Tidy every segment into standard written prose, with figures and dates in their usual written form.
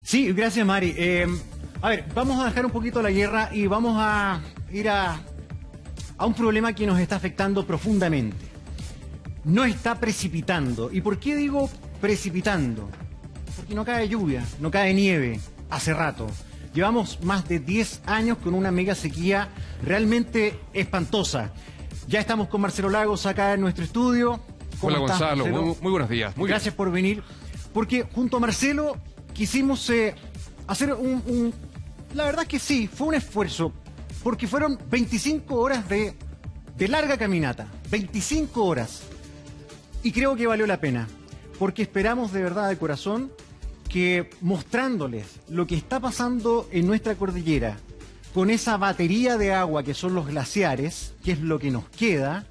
Sí, gracias, Mari. A ver, vamos a dejar un poquito la guerra y vamos a ir a un problema que nos está afectando profundamente. No está precipitando. ¿Y por qué digo precipitando? Porque no cae lluvia, no cae nieve hace rato. Llevamos más de 10 años con una mega sequía realmente espantosa. Ya estamos con Marcelo Lagos acá en nuestro estudio. Hola, estás, Gonzalo, Marcelo? muy buenos días. Muy Gracias por venir, porque junto a Marcelo quisimos hacer la verdad que sí, fue un esfuerzo, porque fueron 25 horas de larga caminata, 25 horas, y creo que valió la pena, porque esperamos de verdad de corazón que mostrándoles lo que está pasando en nuestra cordillera, con esa batería de agua que son los glaciares, que es lo que nos queda,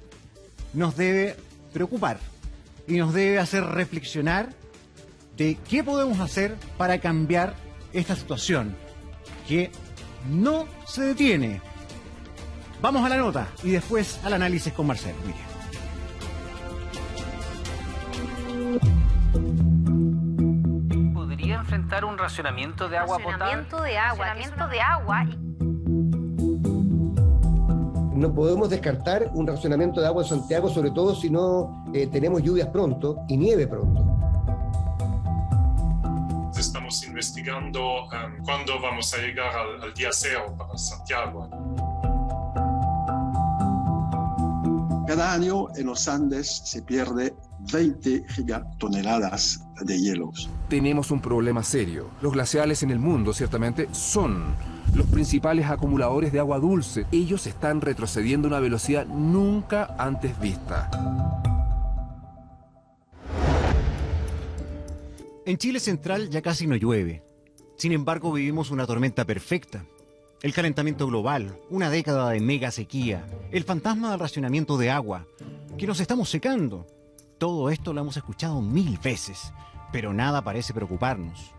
nos debe preocupar y nos debe hacer reflexionar de qué podemos hacer para cambiar esta situación, que no se detiene. Vamos a la nota y después al análisis con Marcelo. Mire. ¿Podría enfrentar un racionamiento de agua potable? Racionamiento de agua. No podemos descartar un racionamiento de agua en Santiago, sobre todo si no tenemos lluvias pronto y nieve pronto. Estamos investigando cuándo vamos a llegar al día cero para Santiago. Cada año en los Andes se pierde 20 gigatoneladas de hielos. Tenemos un problema serio. Los glaciales en el mundo, ciertamente, son los principales acumuladores de agua dulce. Ellos están retrocediendo a una velocidad nunca antes vista. En Chile Central ya casi no llueve. Sin embargo, vivimos una tormenta perfecta. El calentamiento global, una década de mega sequía, el fantasma del racionamiento de agua, que nos estamos secando. Todo esto lo hemos escuchado 1000 veces, pero nada parece preocuparnos.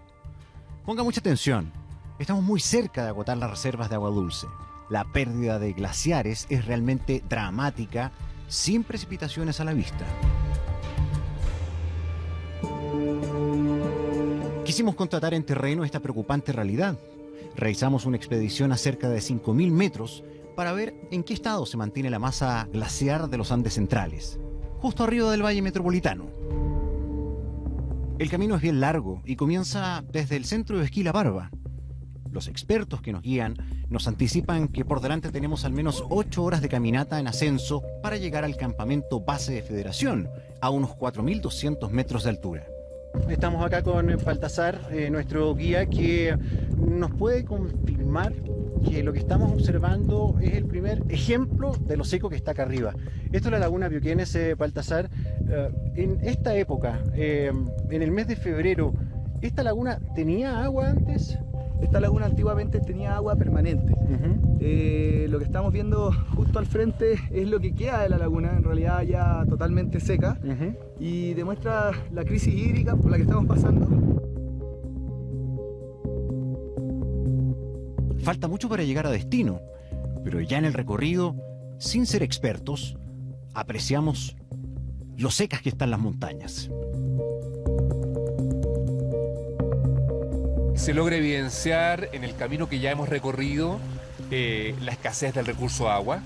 Ponga mucha atención. Estamos muy cerca de agotar las reservas de agua dulce. La pérdida de glaciares es realmente dramática, sin precipitaciones a la vista. Quisimos constatar en terreno esta preocupante realidad. Realizamos una expedición a cerca de 5.000 metros para ver en qué estado se mantiene la masa glaciar de los Andes centrales, justo arriba del Valle Metropolitano. El camino es bien largo y comienza desde el centro de Esquila Barba. Los expertos que nos guían nos anticipan que por delante tenemos al menos 8 horas de caminata en ascenso para llegar al campamento base de Federación, a unos 4.200 metros de altura. Estamos acá con Baltasar, nuestro guía, que nos puede confirmar que lo que estamos observando es el primer ejemplo de lo seco que está acá arriba. Esto es la laguna Biuquienes, Baltasar. En esta época, en el mes de febrero, ¿esta laguna tenía agua antes? Esta laguna antiguamente tenía agua permanente. Lo que estamos viendo justo al frente es lo que queda de la laguna, en realidad ya totalmente seca, y demuestra la crisis hídrica por la que estamos pasando. Falta mucho para llegar a destino, pero ya en el recorrido, sin ser expertos, apreciamos lo secas que están las montañas. Se logra evidenciar en el camino que ya hemos recorrido la escasez del recurso agua,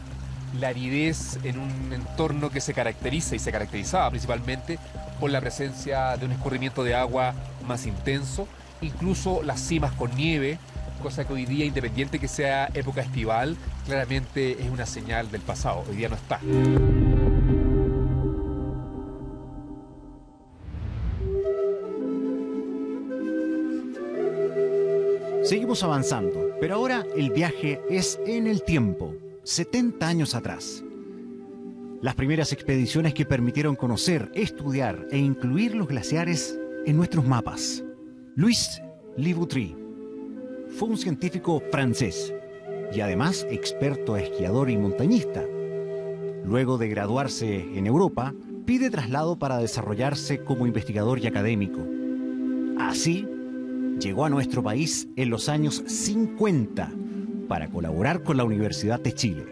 la aridez en un entorno que se caracteriza y se caracterizaba principalmente por la presencia de un escurrimiento de agua más intenso, incluso las cimas con nieve, cosa que hoy día, independiente que sea época estival, claramente es una señal del pasado, hoy día no está. Seguimos avanzando, pero ahora el viaje es en el tiempo, 70 años atrás. Las primeras expediciones que permitieron conocer, estudiar e incluir los glaciares en nuestros mapas. Louis Le Boutry fue un científico francés y además experto esquiador y montañista. Luego de graduarse en Europa, pide traslado para desarrollarse como investigador y académico. Así, llegó a nuestro país en los años 50 para colaborar con la Universidad de Chile.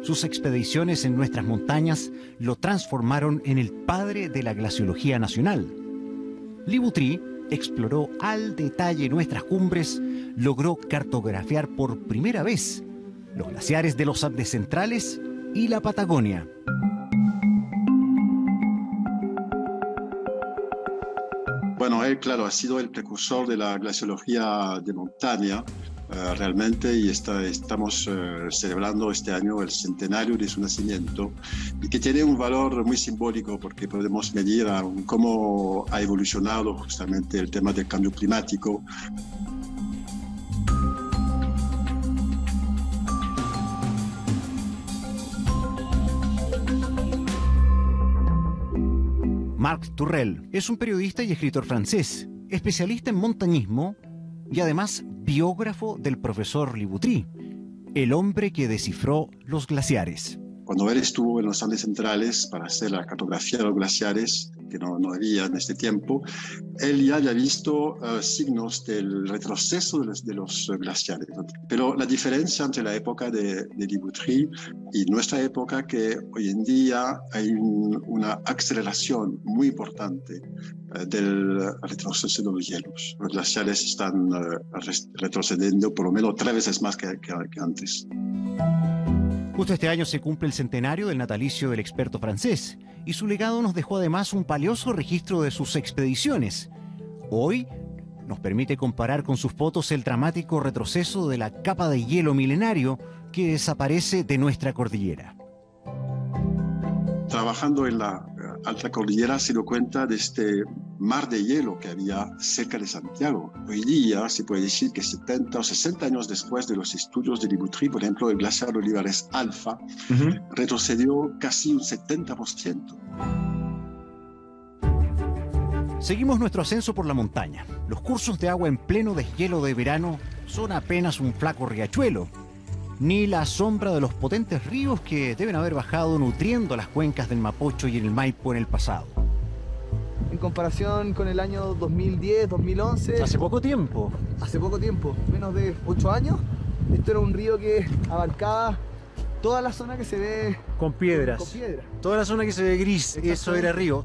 Sus expediciones en nuestras montañas lo transformaron en el padre de la glaciología nacional. Le Boutry exploró al detalle nuestras cumbres, logró cartografiar por primera vez los glaciares de los Andes centrales y la Patagonia. Bueno, él, claro, ha sido el precursor de la glaciología de montaña, realmente, y estamos celebrando este año el centenario de su nacimiento, y que tiene un valor muy simbólico porque podemos medir cómo ha evolucionado justamente el tema del cambio climático. Marc Tourelle es un periodista y escritor francés, especialista en montañismo y además biógrafo del profesor Liboutry, el hombre que descifró los glaciares. Cuando él estuvo en los Andes centrales para hacer la cartografía de los glaciares, que no había en este tiempo, él ya había visto signos del retroceso de los glaciares. Pero la diferencia entre la época de Liboutry y nuestra época, que hoy en día hay una aceleración muy importante del retroceso de los hielos. Los glaciares están retrocediendo por lo menos 3 veces más que antes. Justo este año se cumple el centenario del natalicio del experto francés y su legado nos dejó además un valioso registro de sus expediciones. Hoy nos permite comparar con sus fotos el dramático retroceso de la capa de hielo milenario que desaparece de nuestra cordillera. Trabajando en la alta cordillera se dio cuenta de este mar de hielo que había cerca de Santiago. Hoy día se puede decir que 70 o 60 años después de los estudios de Liboutry, por ejemplo, el glaciar Olivares Alfa retrocedió casi un 70%. Seguimos nuestro ascenso por la montaña. Los cursos de agua en pleno deshielo de verano son apenas un flaco riachuelo, ni la sombra de los potentes ríos que deben haber bajado nutriendo las cuencas del Mapocho y el Maipo en el pasado. En comparación con el año 2010, 2011... Hace poco tiempo. Hace poco tiempo, menos de 8 años. Esto era un río que abarcaba toda la zona que se ve... Con piedras. Con piedra. Toda la zona que se ve gris, eso era río.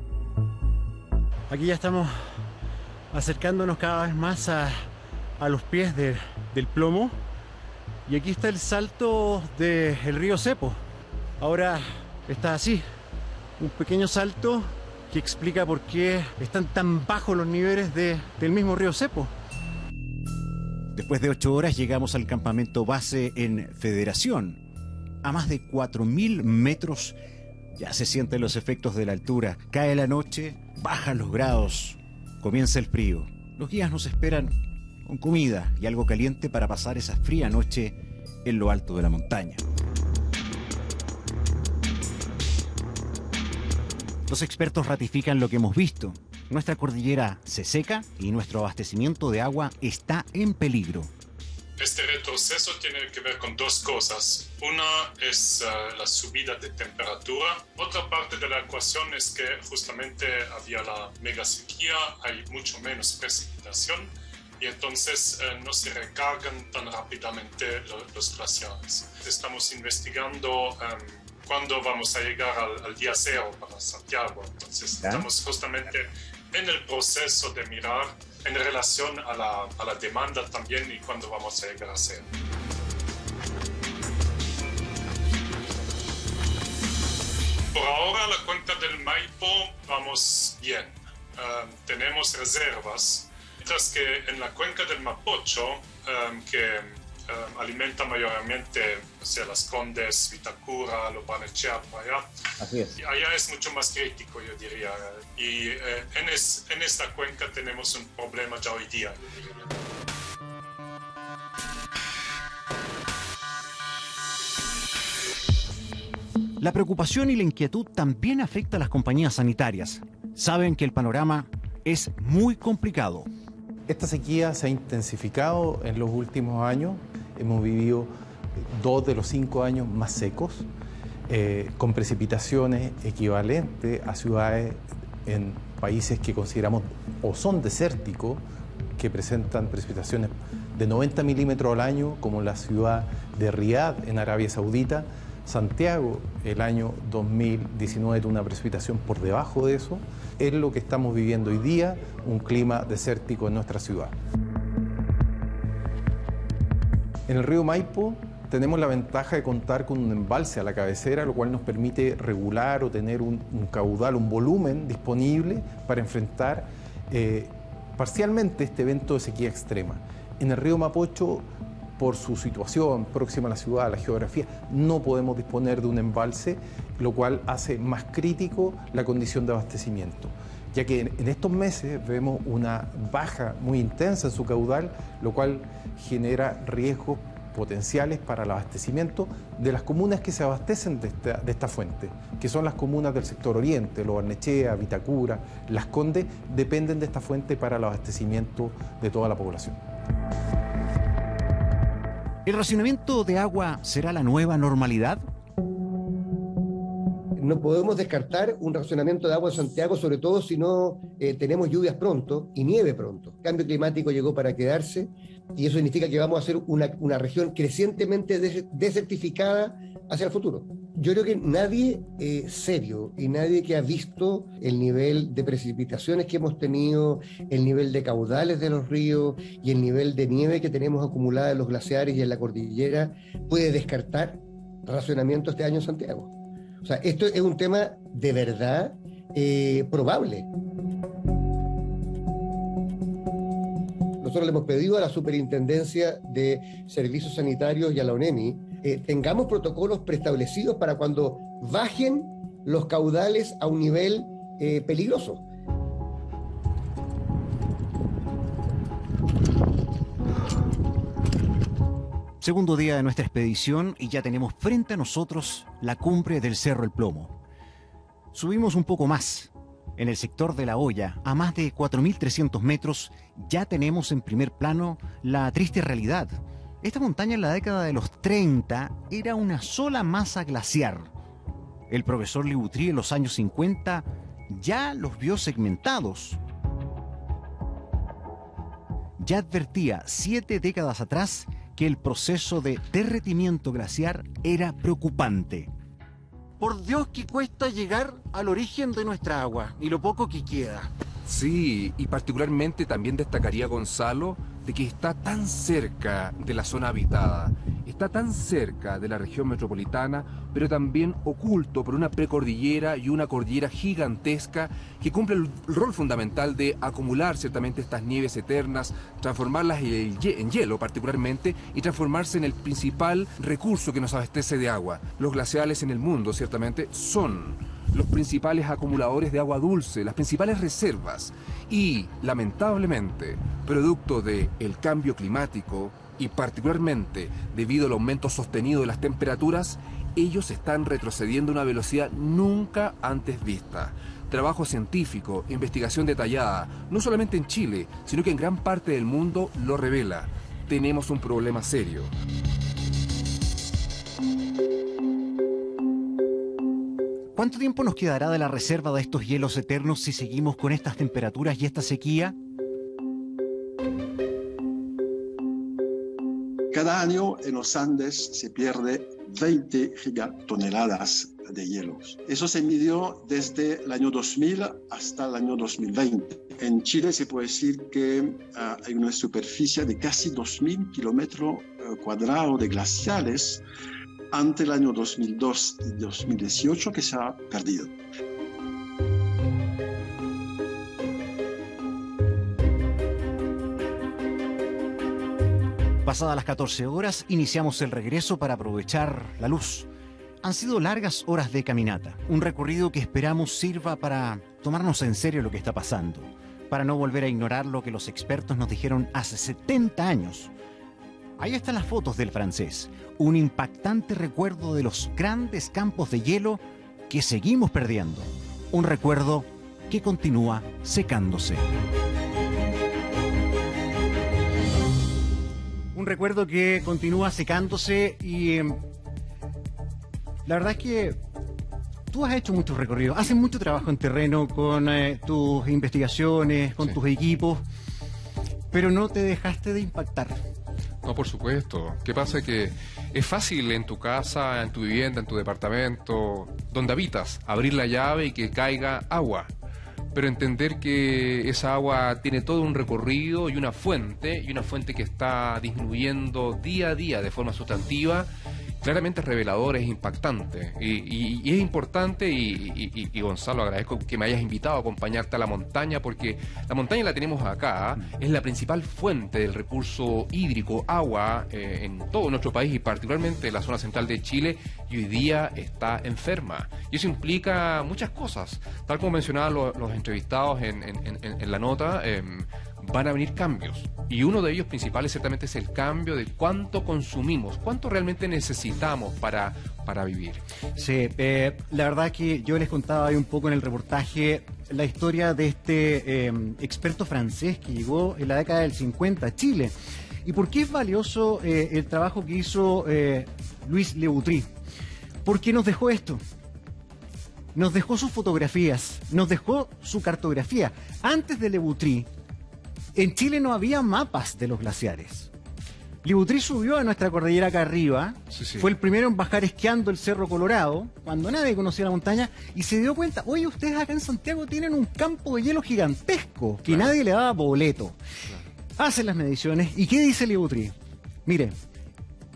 Aquí ya estamos acercándonos cada vez más a los pies del plomo. Y aquí está el salto del río Sepo. Ahora está así, un pequeño salto que explica por qué están tan bajos los niveles del mismo río Sepo. Después de 8 horas llegamos al campamento base en Federación. A más de 4.000 metros ya se sienten los efectos de la altura. Cae la noche, bajan los grados, comienza el frío. Los guías nos esperan con comida y algo caliente para pasar esa fría noche en lo alto de la montaña. Los expertos ratifican lo que hemos visto. Nuestra cordillera se seca y nuestro abastecimiento de agua está en peligro. Este retroceso tiene que ver con 2 cosas. Una es la subida de temperatura. Otra parte de la ecuación es que justamente había la mega sequía, hay mucho menos precipitación y entonces no se recargan tan rápidamente los glaciares. Estamos investigando cuándo vamos a llegar al día 0 para Santiago. Entonces estamos justamente en el proceso de mirar en relación a la demanda también y cuándo vamos a llegar a 0. Por ahora la cuenca del Maipo vamos bien. Tenemos reservas. Mientras que en la cuenca del Mapocho, que alimenta mayormente Las Condes, Vitacura, Lopanechea, por allá. Así es. Allá es mucho más crítico, yo diría. Y en esta cuenca tenemos un problema ya hoy día, yo diría. La preocupación y la inquietud también afecta a las compañías sanitarias. Saben que el panorama es muy complicado. Esta sequía se ha intensificado en los últimos años. Hemos vivido 2 de los 5 años más secos, con precipitaciones equivalentes a ciudades en países que consideramos o son desérticos, que presentan precipitaciones de 90 milímetros al año, como la ciudad de Riad en Arabia Saudita. Santiago, el año 2019, tuvo una precipitación por debajo de eso. es lo que estamos viviendo hoy día, un clima desértico en nuestra ciudad. En el río Maipo tenemos la ventaja de contar con un embalse a la cabecera, lo cual nos permite regular o tener un caudal, un volumen disponible para enfrentar parcialmente este evento de sequía extrema. En el río Mapocho, por su situación próxima a la ciudad, a la geografía, no podemos disponer de un embalse, lo cual hace más crítico la condición de abastecimiento, ya que en estos meses vemos una baja muy intensa en su caudal, lo cual genera riesgos potenciales para el abastecimiento de las comunas que se abastecen de esta fuente, que son las comunas del sector oriente, Lo Barnechea, Vitacura, Las Condes, dependen de esta fuente para el abastecimiento de toda la población. ¿El racionamiento de agua será la nueva normalidad? No podemos descartar un racionamiento de agua en Santiago, sobre todo si no tenemos lluvias pronto y nieve pronto. El cambio climático llegó para quedarse y eso significa que vamos a ser una región crecientemente desertificada hacia el futuro. Yo creo que nadie serio y nadie que ha visto el nivel de precipitaciones que hemos tenido, el nivel de caudales de los ríos y el nivel de nieve que tenemos acumulada en los glaciares y en la cordillera puede descartar racionamiento este año en Santiago. O sea, esto es un tema de verdad probable. Nosotros le hemos pedido a la Superintendencia de Servicios Sanitarios y a la ONEMI tengamos protocolos preestablecidos para cuando bajen los caudales a un nivel peligroso. Segundo día de nuestra expedición y ya tenemos frente a nosotros la cumbre del Cerro El Plomo. Subimos un poco más. En el sector de La Hoya, a más de 4.300 metros, ya tenemos en primer plano la triste realidad. Esta montaña en la década de los 30 era una sola masa glaciar. El profesor Libutrí en los años 50 ya los vio segmentados. Ya advertía 7 décadas atrás que el proceso de derretimiento glaciar era preocupante. Por Dios que cuesta llegar al origen de nuestra agua y lo poco que queda. Sí, y particularmente también destacaría, Gonzalo, de que está tan cerca de la zona habitada, está tan cerca de la región metropolitana, pero también oculto por una precordillera y una cordillera gigantesca que cumple el rol fundamental de acumular ciertamente estas nieves eternas, transformarlas en hielo particularmente y transformarse en el principal recurso que nos abastece de agua. Los glaciales en el mundo ciertamente son los principales acumuladores de agua dulce, las principales reservas. Y, lamentablemente, producto del cambio climático y particularmente debido al aumento sostenido de las temperaturas, ellos están retrocediendo a una velocidad nunca antes vista. Trabajo científico, investigación detallada, no solamente en Chile, sino que en gran parte del mundo lo revela. Tenemos un problema serio. ¿Cuánto tiempo nos quedará de la reserva de estos hielos eternos si seguimos con estas temperaturas y esta sequía? Cada año en los Andes se pierde 20 gigatoneladas de hielos. Eso se midió desde el año 2000 hasta el año 2020. En Chile se puede decir que hay una superficie de casi 2.000 kilómetros cuadrados de glaciares ante el año 2002 y 2018 que se ha perdido. Pasadas las 14 horas, iniciamos el regreso para aprovechar la luz. Han sido largas horas de caminata, un recorrido que esperamos sirva para tomarnos en serio lo que está pasando, para no volver a ignorar lo que los expertos nos dijeron hace 70 años. Ahí están las fotos del francés, un impactante recuerdo de los grandes campos de hielo que seguimos perdiendo, un recuerdo que continúa secándose. Un recuerdo que continúa secándose y la verdad es que tú has hecho muchos recorridos, haces mucho trabajo en terreno con tus investigaciones, con tus equipos, pero no te dejaste de impactar. No, por supuesto. ¿Qué pasa? Que es fácil en tu casa, en tu vivienda, en tu departamento, donde habitas, abrir la llave y que caiga agua. pero entender que esa agua tiene todo un recorrido y una fuente que está disminuyendo día a día de forma sustantiva, claramente es revelador, es impactante y es importante y Gonzalo, agradezco que me hayas invitado a acompañarte a la montaña, porque la montaña la tenemos acá, es la principal fuente del recurso hídrico, agua, en todo nuestro país y particularmente en la zona central de Chile, y hoy día está enferma. Y eso implica muchas cosas, tal como mencionaban los entrevistados en la nota. Van a venir cambios y uno de ellos principales ciertamente es el cambio de cuánto consumimos, cuánto realmente necesitamos para vivir. Sí, la verdad que yo les contaba ahí un poco en el reportaje la historia de este experto francés que llegó en la década del 50 a Chile. ¿Y por qué es valioso el trabajo que hizo Louis Le Boutry? Porque nos dejó esto. Nos dejó sus fotografías, nos dejó su cartografía. Antes de Le Boutry, en Chile no había mapas de los glaciares. Le Boutry subió a nuestra cordillera acá arriba, fue el primero en bajar esquiando el Cerro Colorado, cuando nadie conocía la montaña, y se dio cuenta, oye, ustedes acá en Santiago tienen un campo de hielo gigantesco, que nadie le daba boleto. Hacen las mediciones, ¿y qué dice Le Boutry? Mire,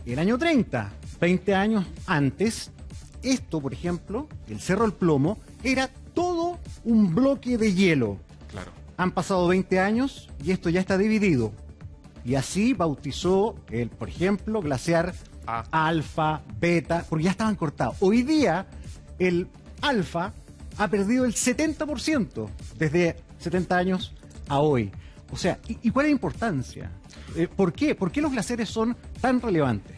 el año 30, 20 años antes, esto, por ejemplo, el Cerro El Plomo, era todo un bloque de hielo. Claro. Han pasado 20 años y esto ya está dividido. Y así bautizó el, por ejemplo, glaciar alfa, beta, porque ya estaban cortados. Hoy día el alfa ha perdido el 70% desde 70 años a hoy. O sea, ¿y cuál es la importancia? ¿Por qué? ¿Por qué los glaciares son tan relevantes?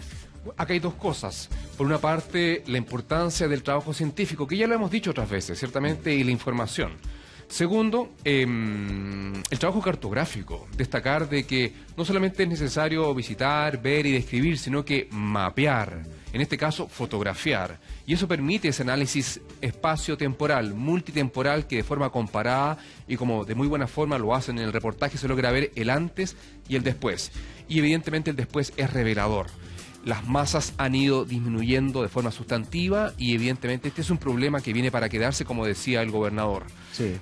Acá hay dos cosas. Por una parte, la importancia del trabajo científico, que ya lo hemos dicho otras veces, ciertamente, y la información. Segundo, el trabajo cartográfico, destacar de que no solamente es necesario visitar, ver y describir, sino que mapear, en este caso fotografiar, y eso permite ese análisis espacio-temporal, multitemporal, que de forma comparada y como de muy buena forma lo hacen en el reportaje, se logra ver el antes y el después, y evidentemente el después es revelador. Las masas han ido disminuyendo de forma sustantiva y evidentemente este es un problema que viene para quedarse, como decía el gobernador. Sí.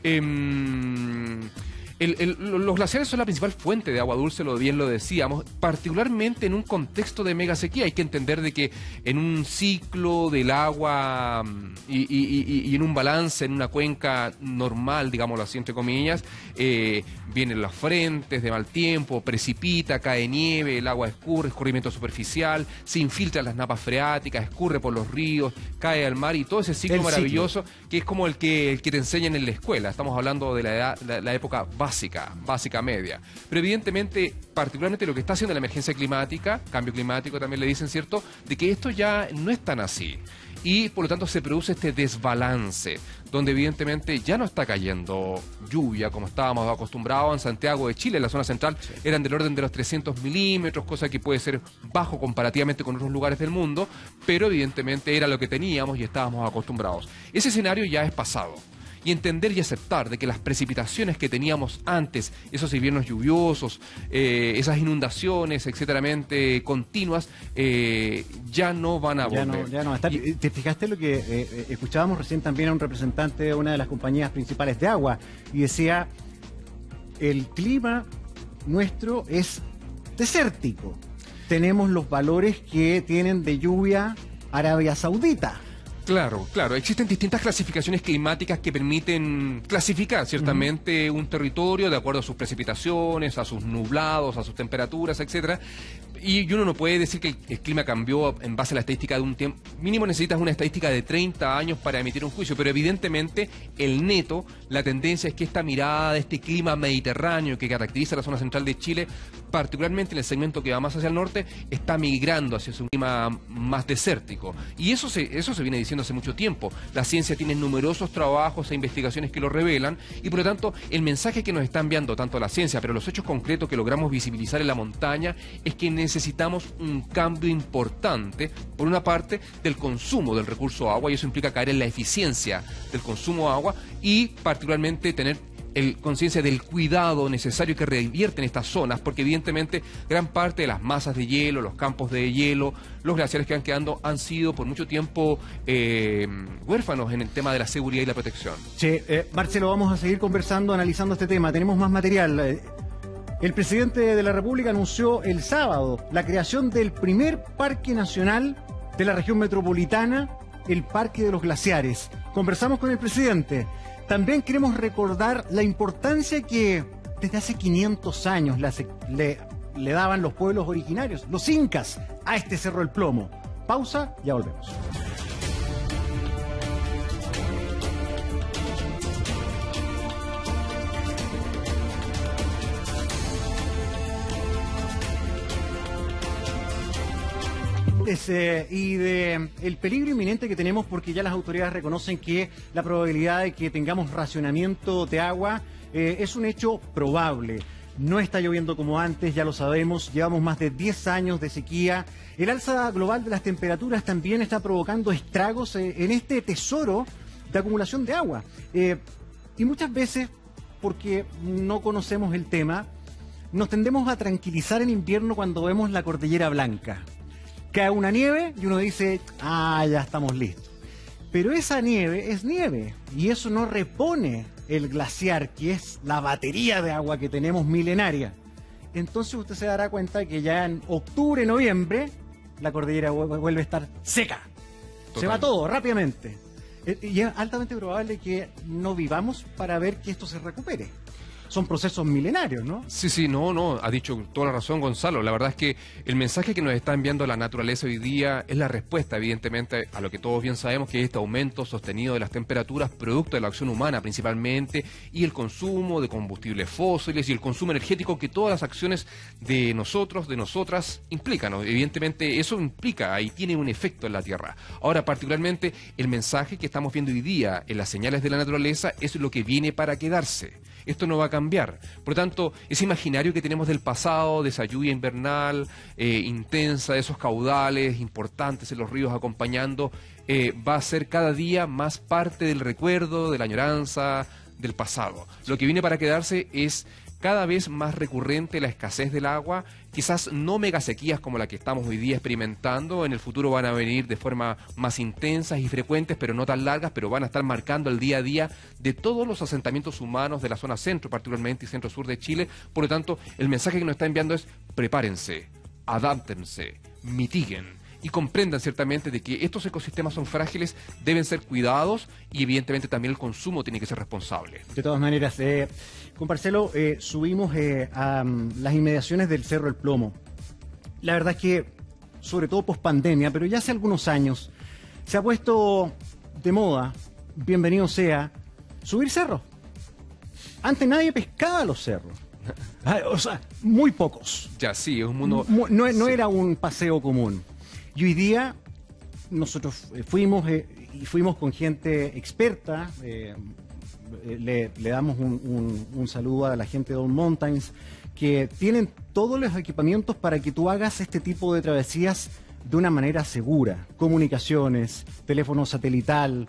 Los glaciares son la principal fuente de agua dulce, bien lo decíamos, particularmente en un contexto de mega sequía. Hay que entender de que en un ciclo del agua y en un balance, en una cuenca normal, digámoslo así, entre comillas, vienen las frentes de mal tiempo, precipita, cae nieve, el agua escurre, escurrimiento superficial, se infiltran las napas freáticas, escurre por los ríos, cae al mar y todo ese ciclo maravilloso que es como el que te enseñan en la escuela. Estamos hablando de la época básica media. Pero evidentemente, particularmente lo que está haciendo la emergencia climática, cambio climático también le dicen, ¿cierto?, de que esto ya no es tan así. Y por lo tanto se produce este desbalance, donde evidentemente ya no está cayendo lluvia como estábamos acostumbrados en Santiago de Chile, en la zona central, eran del orden de los 300 milímetros, cosa que puede ser bajo comparativamente con otros lugares del mundo, pero evidentemente era lo que teníamos y estábamos acostumbrados. Ese escenario ya es pasado. Y entender y aceptar de que las precipitaciones que teníamos antes, esos inviernos lluviosos, esas inundaciones, etcétera, continuas, ya no van a volver. Ya no va a estar. ¿Te fijaste lo que escuchábamos recién también a un representante de una de las compañías principales de agua? Y decía, el clima nuestro es desértico. Tenemos los valores que tienen de lluvia Arabia Saudita. Claro, existen distintas clasificaciones climáticas que permiten clasificar ciertamente un territorio de acuerdo a sus precipitaciones, a sus nublados, a sus temperaturas, etcétera. Y uno no puede decir que el clima cambió en base a la estadística de un tiempo. Mínimo necesitas una estadística de 30 años para emitir un juicio, pero evidentemente el neto, la tendencia es que esta mirada de este clima mediterráneo que caracteriza la zona central de Chile, particularmente en el segmento que va más hacia el norte, está migrando hacia un clima más desértico. Y eso se viene diciendo hace mucho tiempo. La ciencia tiene numerosos trabajos e investigaciones que lo revelan y por lo tanto el mensaje que nos está enviando tanto la ciencia, pero los hechos concretos que logramos visibilizar en la montaña es que necesitamos un cambio importante, por una parte, del consumo del recurso agua, y eso implica caer en la eficiencia del consumo de agua y particularmente tener conciencia del cuidado necesario que revierten estas zonas, porque evidentemente gran parte de las masas de hielo, los campos de hielo, los glaciares que van quedando han sido por mucho tiempo huérfanos en el tema de la seguridad y la protección. Sí, Marcelo, vamos a seguir conversando, analizando este tema. Tenemos más material. El presidente de la República anunció el sábado la creación del primer parque nacional de la región metropolitana, el Parque de los Glaciares. Conversamos con el presidente. También queremos recordar la importancia que desde hace 500 años le daban los pueblos originarios, los incas, a este Cerro del Plomo. Pausa, ya volvemos. Y de el peligro inminente que tenemos, porque ya las autoridades reconocen que la probabilidad de que tengamos racionamiento de agua es un hecho probable. No está lloviendo como antes, ya lo sabemos, llevamos más de 10 años de sequía. El alza global de las temperaturas también está provocando estragos en este tesoro de acumulación de agua. Y muchas veces, porque no conocemos el tema, nos tendemos a tranquilizar en invierno cuando vemos la cordillera blanca. Cae una nieve y uno dice, ya estamos listos. Pero esa nieve es nieve y eso no repone el glaciar, que es la batería de agua que tenemos milenaria. Entonces usted se dará cuenta que ya en octubre, noviembre, la cordillera vuelve a estar seca. Total. Se va todo rápidamente. Y es altamente probable que no vivamos para ver que esto se recupere. Son procesos milenarios, ¿no? Sí, no, ha dicho toda la razón Gonzalo. La verdad es que el mensaje que nos está enviando la naturaleza hoy día es la respuesta, evidentemente, a lo que todos bien sabemos, que es este aumento sostenido de las temperaturas, producto de la acción humana principalmente, y el consumo de combustibles fósiles y el consumo energético que todas las acciones de nosotros, de nosotras, implican, ¿no? Evidentemente eso implica y tiene un efecto en la Tierra. Ahora, particularmente, el mensaje que estamos viendo hoy día en las señales de la naturaleza es lo que viene para quedarse. Esto no va a cambiar. Por lo tanto, ese imaginario que tenemos del pasado, de esa lluvia invernal intensa, de esos caudales importantes en los ríos acompañando, va a ser cada día más parte del recuerdo, de la añoranza, del pasado. Lo que viene para quedarse es cada vez más recurrente la escasez del agua, quizás no megasequías como la que estamos hoy día experimentando, en el futuro van a venir de forma más intensas y frecuentes, pero no tan largas, pero van a estar marcando el día a día de todos los asentamientos humanos de la zona centro, particularmente y centro-sur de Chile. Por lo tanto, el mensaje que nos está enviando es: prepárense, adáptense, mitiguen y comprendan ciertamente de que estos ecosistemas son frágiles, deben ser cuidados y evidentemente también el consumo tiene que ser responsable. De todas maneras, con Marcelo subimos a las inmediaciones del Cerro del Plomo. La verdad es que, sobre todo post pandemia, pero ya hace algunos años, se ha puesto de moda, bienvenido sea, subir cerros. Antes nadie pescaba los cerros. O sea, muy pocos. Ya, sí, es un mundo... No era un paseo común. Y hoy día nosotros fuimos con gente experta. Le damos un saludo a la gente de All Mountains, que tienen todos los equipamientos para que tú hagas este tipo de travesías de una manera segura. Comunicaciones, teléfono satelital,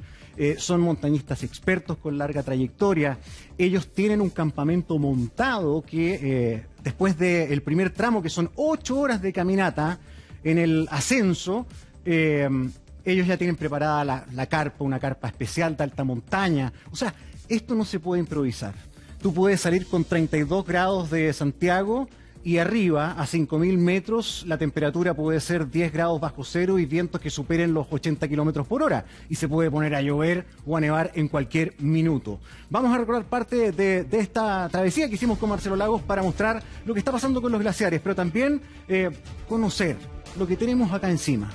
son montañistas expertos con larga trayectoria. Ellos tienen un campamento montado que después del primer tramo, que son 8 horas de caminata, en el ascenso, ellos ya tienen preparada la carpa, una carpa especial de alta montaña. O sea, esto no se puede improvisar. Tú puedes salir con 32 grados de Santiago y arriba, a 5.000 metros, la temperatura puede ser 10 grados bajo cero y vientos que superen los 80 kilómetros por hora. Y se puede poner a llover o a nevar en cualquier minuto. Vamos a recordar parte de esta travesía que hicimos con Marcelo Lagos para mostrar lo que está pasando con los glaciares, pero también conocer lo que tenemos acá encima.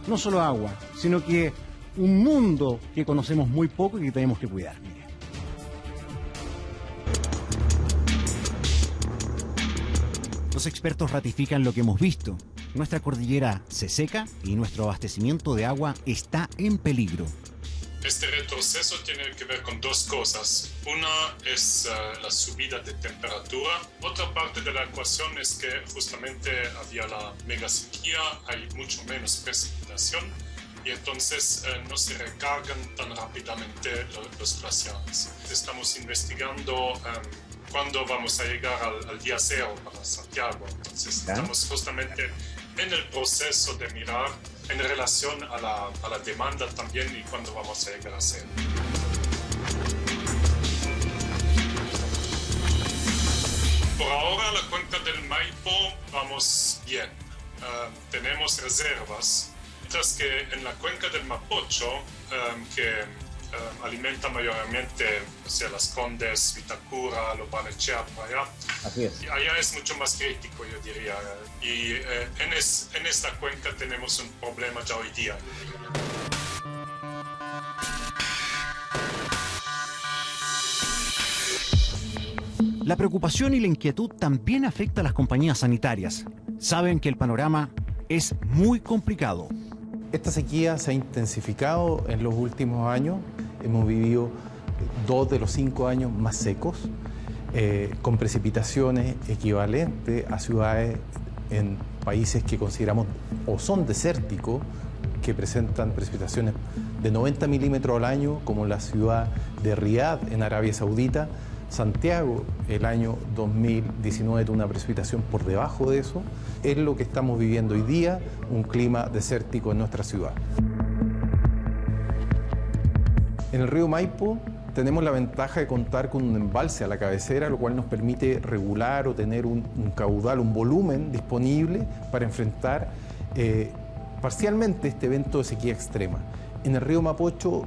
No solo agua, sino que un mundo que conocemos muy poco y que tenemos que cuidar. Mire. Los expertos ratifican lo que hemos visto. Nuestra cordillera se seca y nuestro abastecimiento de agua está en peligro. Este retroceso tiene que ver con dos cosas. Una es la subida de temperatura. Otra parte de la ecuación es que justamente había la megasequía, hay mucho menos precipitación y entonces no se recargan tan rápidamente los glaciares. Estamos investigando cuándo vamos a llegar al día cero para Santiago. Entonces estamos justamente en el proceso de mirar en relación a la demanda también y cuándo vamos a llegar a cero. Por ahora la cuenca del Maipo vamos bien, tenemos reservas, mientras que en la cuenca del Mapocho, que alimenta mayormente Las Condes, Vitacura, Lo Barnechea, por allá. Así es. Y allá es mucho más crítico, yo diría. Y en esta cuenca tenemos un problema ya hoy día. La preocupación y la inquietud también afecta a las compañías sanitarias. Saben que el panorama es muy complicado. Esta sequía se ha intensificado en los últimos años. Hemos vivido 2 de los 5 años más secos, con precipitaciones equivalentes a ciudades en países que consideramos o son desérticos, que presentan precipitaciones de 90 milímetros al año, como la ciudad de Riad en Arabia Saudita. Santiago, el año 2019, tuvo una precipitación por debajo de eso. Es lo que estamos viviendo hoy día, un clima desértico en nuestra ciudad. En el río Maipo tenemos la ventaja de contar con un embalse a la cabecera, lo cual nos permite regular o tener un caudal, un volumen disponible para enfrentar parcialmente este evento de sequía extrema. En el río Mapocho,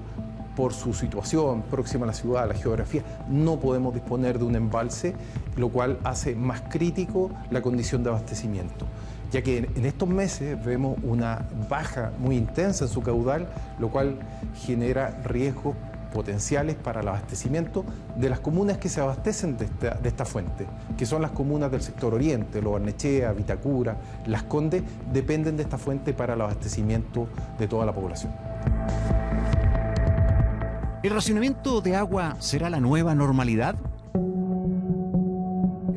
por su situación próxima a la ciudad, a la geografía, no podemos disponer de un embalse, lo cual hace más crítico la condición de abastecimiento, ya que en estos meses vemos una baja muy intensa en su caudal, lo cual genera riesgos potenciales para el abastecimiento de las comunas que se abastecen de esta fuente, que son las comunas del sector oriente, Lo Barnechea, Vitacura, Las Condes, dependen de esta fuente para el abastecimiento de toda la población. ¿El racionamiento de agua será la nueva normalidad?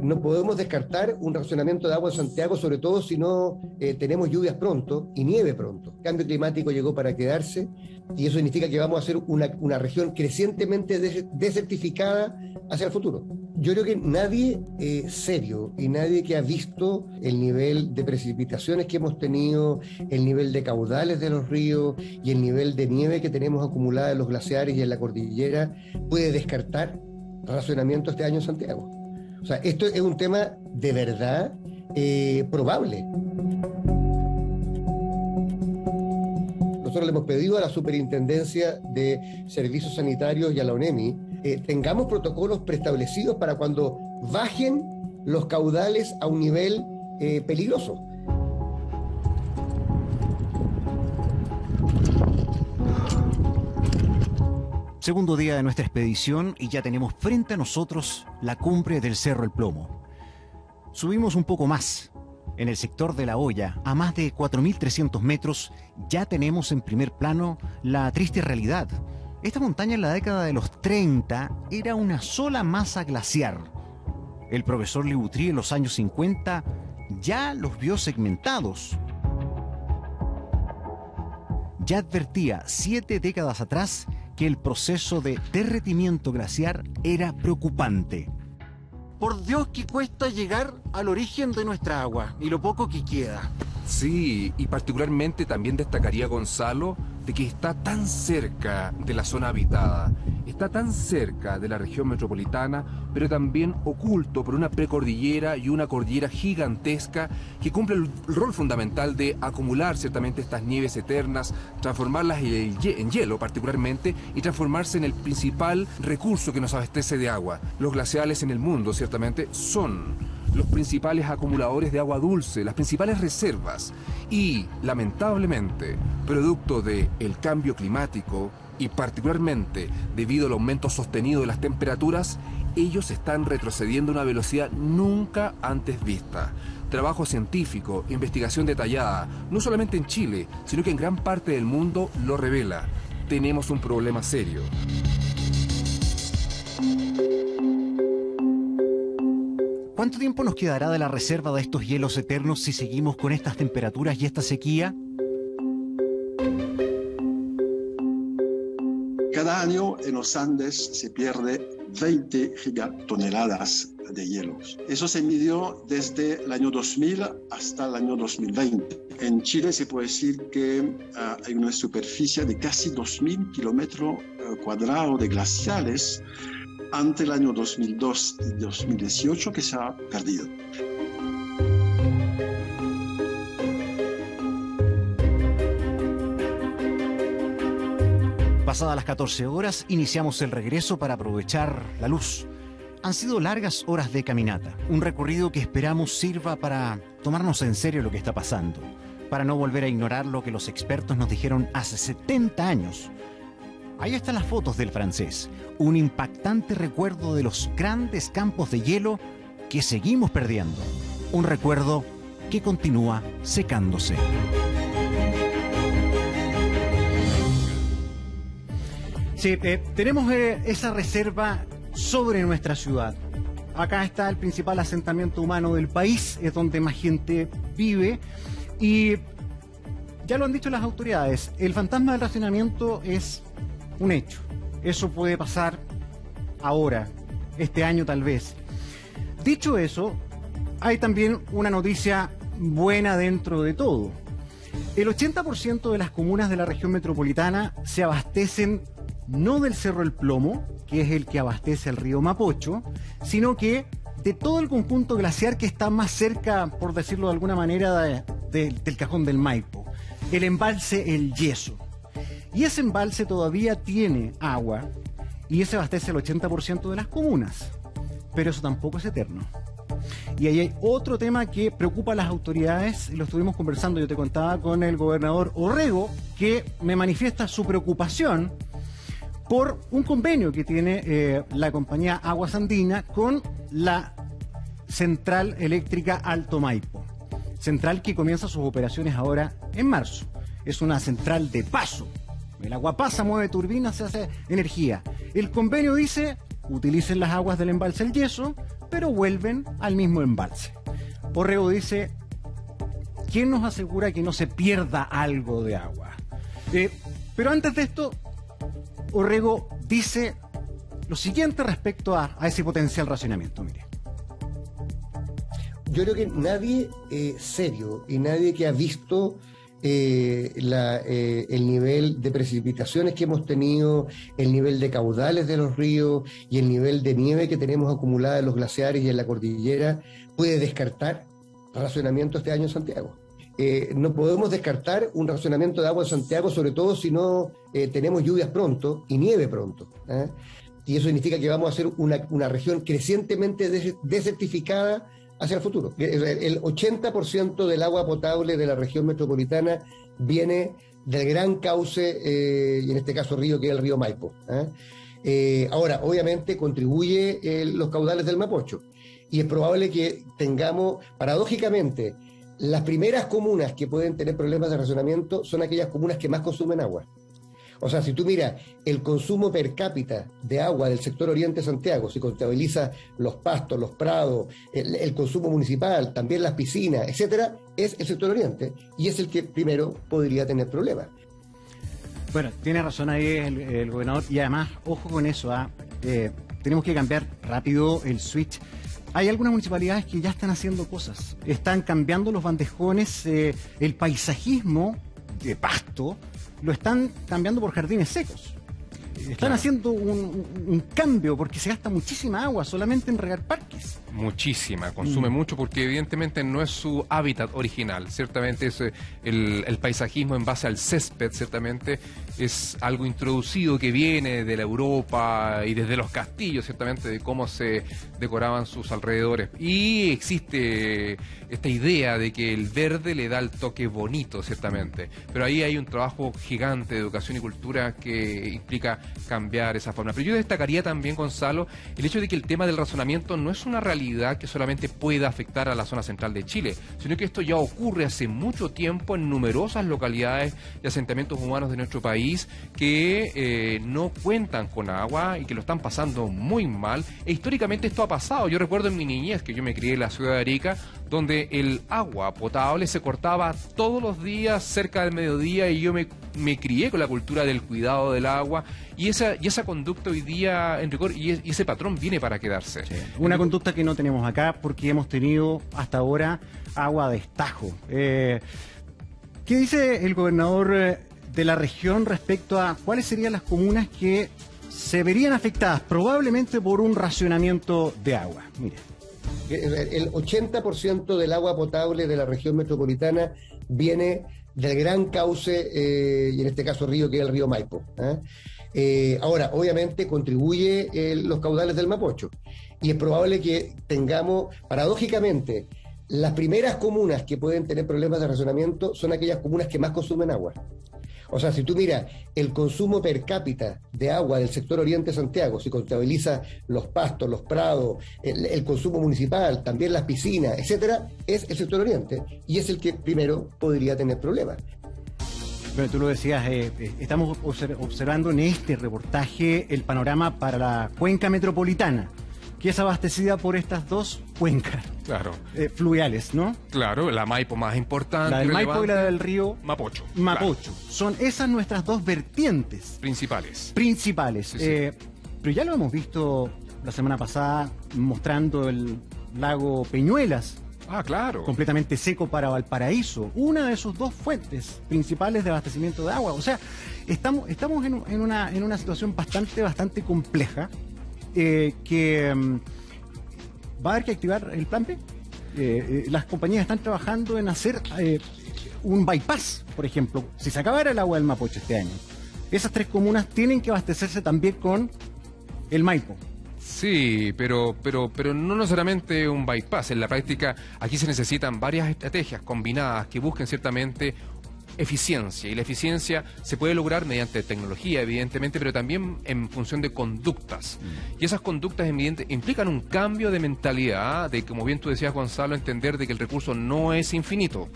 No podemos descartar un racionamiento de agua en Santiago, sobre todo si no tenemos lluvias pronto y nieve pronto. El cambio climático llegó para quedarse y eso significa que vamos a ser una región crecientemente desertificada hacia el futuro. Yo creo que nadie serio y nadie que ha visto el nivel de precipitaciones que hemos tenido, el nivel de caudales de los ríos y el nivel de nieve que tenemos acumulada en los glaciares y en la cordillera puede descartar racionamiento este año en Santiago. O sea, esto es un tema de verdad probable. Nosotros le hemos pedido a la Superintendencia de Servicios Sanitarios y a la ONEMI tengamos protocolos preestablecidos para cuando bajen los caudales a un nivel peligroso. Segundo día de nuestra expedición y ya tenemos frente a nosotros la cumbre del Cerro El Plomo. Subimos un poco más. En el sector de La Hoya, a más de 4.300 metros, ya tenemos en primer plano la triste realidad. Esta montaña en la década de los 30 era una sola masa glaciar. El profesor Le Boutry en los años 50 ya los vio segmentados. Ya advertía 7 décadas atrás que el proceso de derretimiento glaciar era preocupante. Por Dios que cuesta llegar al origen de nuestra agua y lo poco que queda. Sí, y particularmente también destacaría, Gonzalo, de que está tan cerca de la zona habitada, está tan cerca de la región metropolitana, pero también oculto por una precordillera y una cordillera gigantesca que cumple el rol fundamental de acumular ciertamente estas nieves eternas, transformarlas en hielo particularmente y transformarse en el principal recurso que nos abastece de agua. Los glaciales en el mundo ciertamente son los principales acumuladores de agua dulce, las principales reservas y, lamentablemente, producto del cambio climático y particularmente debido al aumento sostenido de las temperaturas, ellos están retrocediendo a una velocidad nunca antes vista. Trabajo científico, investigación detallada, no solamente en Chile, sino que en gran parte del mundo lo revela. Tenemos un problema serio. ¿Cuánto tiempo nos quedará de la reserva de estos hielos eternos si seguimos con estas temperaturas y esta sequía? cada año en los Andes se pierde 20 gigatoneladas de hielos. Eso se midió desde el año 2000 hasta el año 2020. En Chile se puede decir que hay una superficie de casi 2.000 kilómetros cuadrados de glaciares ante el año 2002 y 2018 que se ha perdido. Pasadas las 14 horas, iniciamos el regreso para aprovechar la luz. Han sido largas horas de caminata, un recorrido que esperamos sirva para tomarnos en serio lo que está pasando, para no volver a ignorar lo que los expertos nos dijeron hace 70 años. Ahí están las fotos del francés, un impactante recuerdo de los grandes campos de hielo que seguimos perdiendo, un recuerdo que continúa secándose. Sí, tenemos esa reserva sobre nuestra ciudad. Acá está el principal asentamiento humano del país, es donde más gente vive y ya lo han dicho las autoridades, el fantasma del racionamiento es un hecho. Eso puede pasar ahora, este año tal vez. Dicho eso, hay también una noticia buena dentro de todo. El 80% de las comunas de la región metropolitana se abastecen no del Cerro El Plomo, que es el que abastece al río Mapocho, sino que de todo el conjunto glaciar que está más cerca, por decirlo de alguna manera, del cajón del Maipo, el embalse El Yeso. Y ese embalse todavía tiene agua y ese abastece el 80% de las comunas, pero eso tampoco es eterno. Y ahí hay otro tema que preocupa a las autoridades, y lo estuvimos conversando, yo te contaba con el gobernador Orrego, que me manifiesta su preocupación por un convenio que tiene la compañía Aguas Andina con la Central Eléctrica Alto Maipo. Central que comienza sus operaciones ahora en marzo. Es una central de paso. El agua pasa, mueve turbinas, se hace energía. El convenio dice, utilicen las aguas del embalse El Yeso, pero vuelven al mismo embalse. Orrego dice, ¿quién nos asegura que no se pierda algo de agua? Pero antes de esto, Orrego dice lo siguiente respecto a ese potencial racionamiento. Mire. Yo creo que nadie serio y nadie que ha visto el nivel de precipitaciones que hemos tenido, el nivel de caudales de los ríos y el nivel de nieve que tenemos acumulada en los glaciares y en la cordillera puede descartar racionamiento este año en Santiago. No podemos descartar un racionamiento de agua en Santiago, sobre todo si no tenemos lluvias pronto y nieve pronto. Y eso significa que vamos a ser una región crecientemente desertificada hacia el futuro. El 80% del agua potable de la región metropolitana viene del gran cauce, y en este caso río, que es el río Maipo. Ahora, obviamente, contribuye los caudales del Mapocho. Y es probable que tengamos, paradójicamente, las primeras comunas que pueden tener problemas de racionamiento son aquellas comunas que más consumen agua. O sea, si tú miras el consumo per cápita de agua del sector oriente de Santiago, si contabiliza los pastos, los prados, el consumo municipal, también las piscinas, etcétera, es el sector oriente y es el que primero podría tener problemas. Bueno, tiene razón ahí el gobernador y además, ojo con eso, tenemos que cambiar rápido el switch. Hay algunas municipalidades que ya están haciendo cosas, están cambiando los bandejones, el paisajismo de pasto, lo están cambiando por jardines secos. Están haciendo un cambio porque se gasta muchísima agua solamente en regar parques. Muchísima, consume mucho porque evidentemente no es su hábitat original. Ciertamente es el paisajismo en base al césped, ciertamente es algo introducido que viene de la Europa y desde los castillos, ciertamente, de cómo se decoraban sus alrededores. Y existe esta idea de que el verde le da el toque bonito, ciertamente. Pero ahí hay un trabajo gigante de educación y cultura que implica cambiar esa forma. Pero yo destacaría también, Gonzalo, el hecho de que el tema del razonamiento no es una realidad que solamente pueda afectar a la zona central de Chile, sino que esto ya ocurre hace mucho tiempo en numerosas localidades y asentamientos humanos de nuestro país que no cuentan con agua y que lo están pasando muy mal. E históricamente esto ha pasado. Yo recuerdo en mi niñez, que yo me crié en la ciudad de Arica, donde el agua potable se cortaba todos los días cerca del mediodía, y yo me crié con la cultura del cuidado del agua, y esa conducta hoy día en rigor, y ese patrón viene para quedarse. Sí. Una conducta que no tenemos acá porque hemos tenido hasta ahora agua de estajo. ¿Qué dice el gobernador de la región respecto a cuáles serían las comunas que se verían afectadas probablemente por un racionamiento de agua? Mire. El 80% del agua potable de la región metropolitana viene del gran cauce, y en este caso río, que es el río Maipo. Ahora, obviamente contribuye los caudales del Mapocho, y es probable que tengamos, paradójicamente, las primeras comunas que pueden tener problemas de racionamiento son aquellas comunas que más consumen agua. O sea, si tú miras el consumo per cápita de agua del sector oriente de Santiago, si contabiliza los pastos, los prados, el consumo municipal, también las piscinas, etcétera, es el sector oriente, y es el que primero podría tener problemas. Pero tú lo decías, estamos observando en este reportaje el panorama para la cuenca metropolitana, que es abastecida por estas dos cuencas, claro, fluviales, ¿no? Claro, la Maipo más importante. La del Maipo y la del río Mapocho. Mapocho. Claro. Son esas nuestras dos vertientes principales. Sí, sí. Pero ya lo hemos visto la semana pasada mostrando el lago Peñuelas. Ah, claro. Completamente seco para Valparaíso. Una de sus dos fuentes principales de abastecimiento de agua. O sea, estamos en una situación bastante compleja. Que va a haber que activar el plan B. Las compañías están trabajando en hacer un bypass, por ejemplo. Si se acabara el agua del Mapocho este año, esas tres comunas tienen que abastecerse también con el Maipo. Sí, pero no necesariamente un bypass. En la práctica, aquí se necesitan varias estrategias combinadas que busquen ciertamente eficiencia, y la eficiencia se puede lograr mediante tecnología, evidentemente, pero también en función de conductas. Y esas conductas implican un cambio de mentalidad, de, como bien tú decías, Gonzalo, entender de que el recurso no es infinito.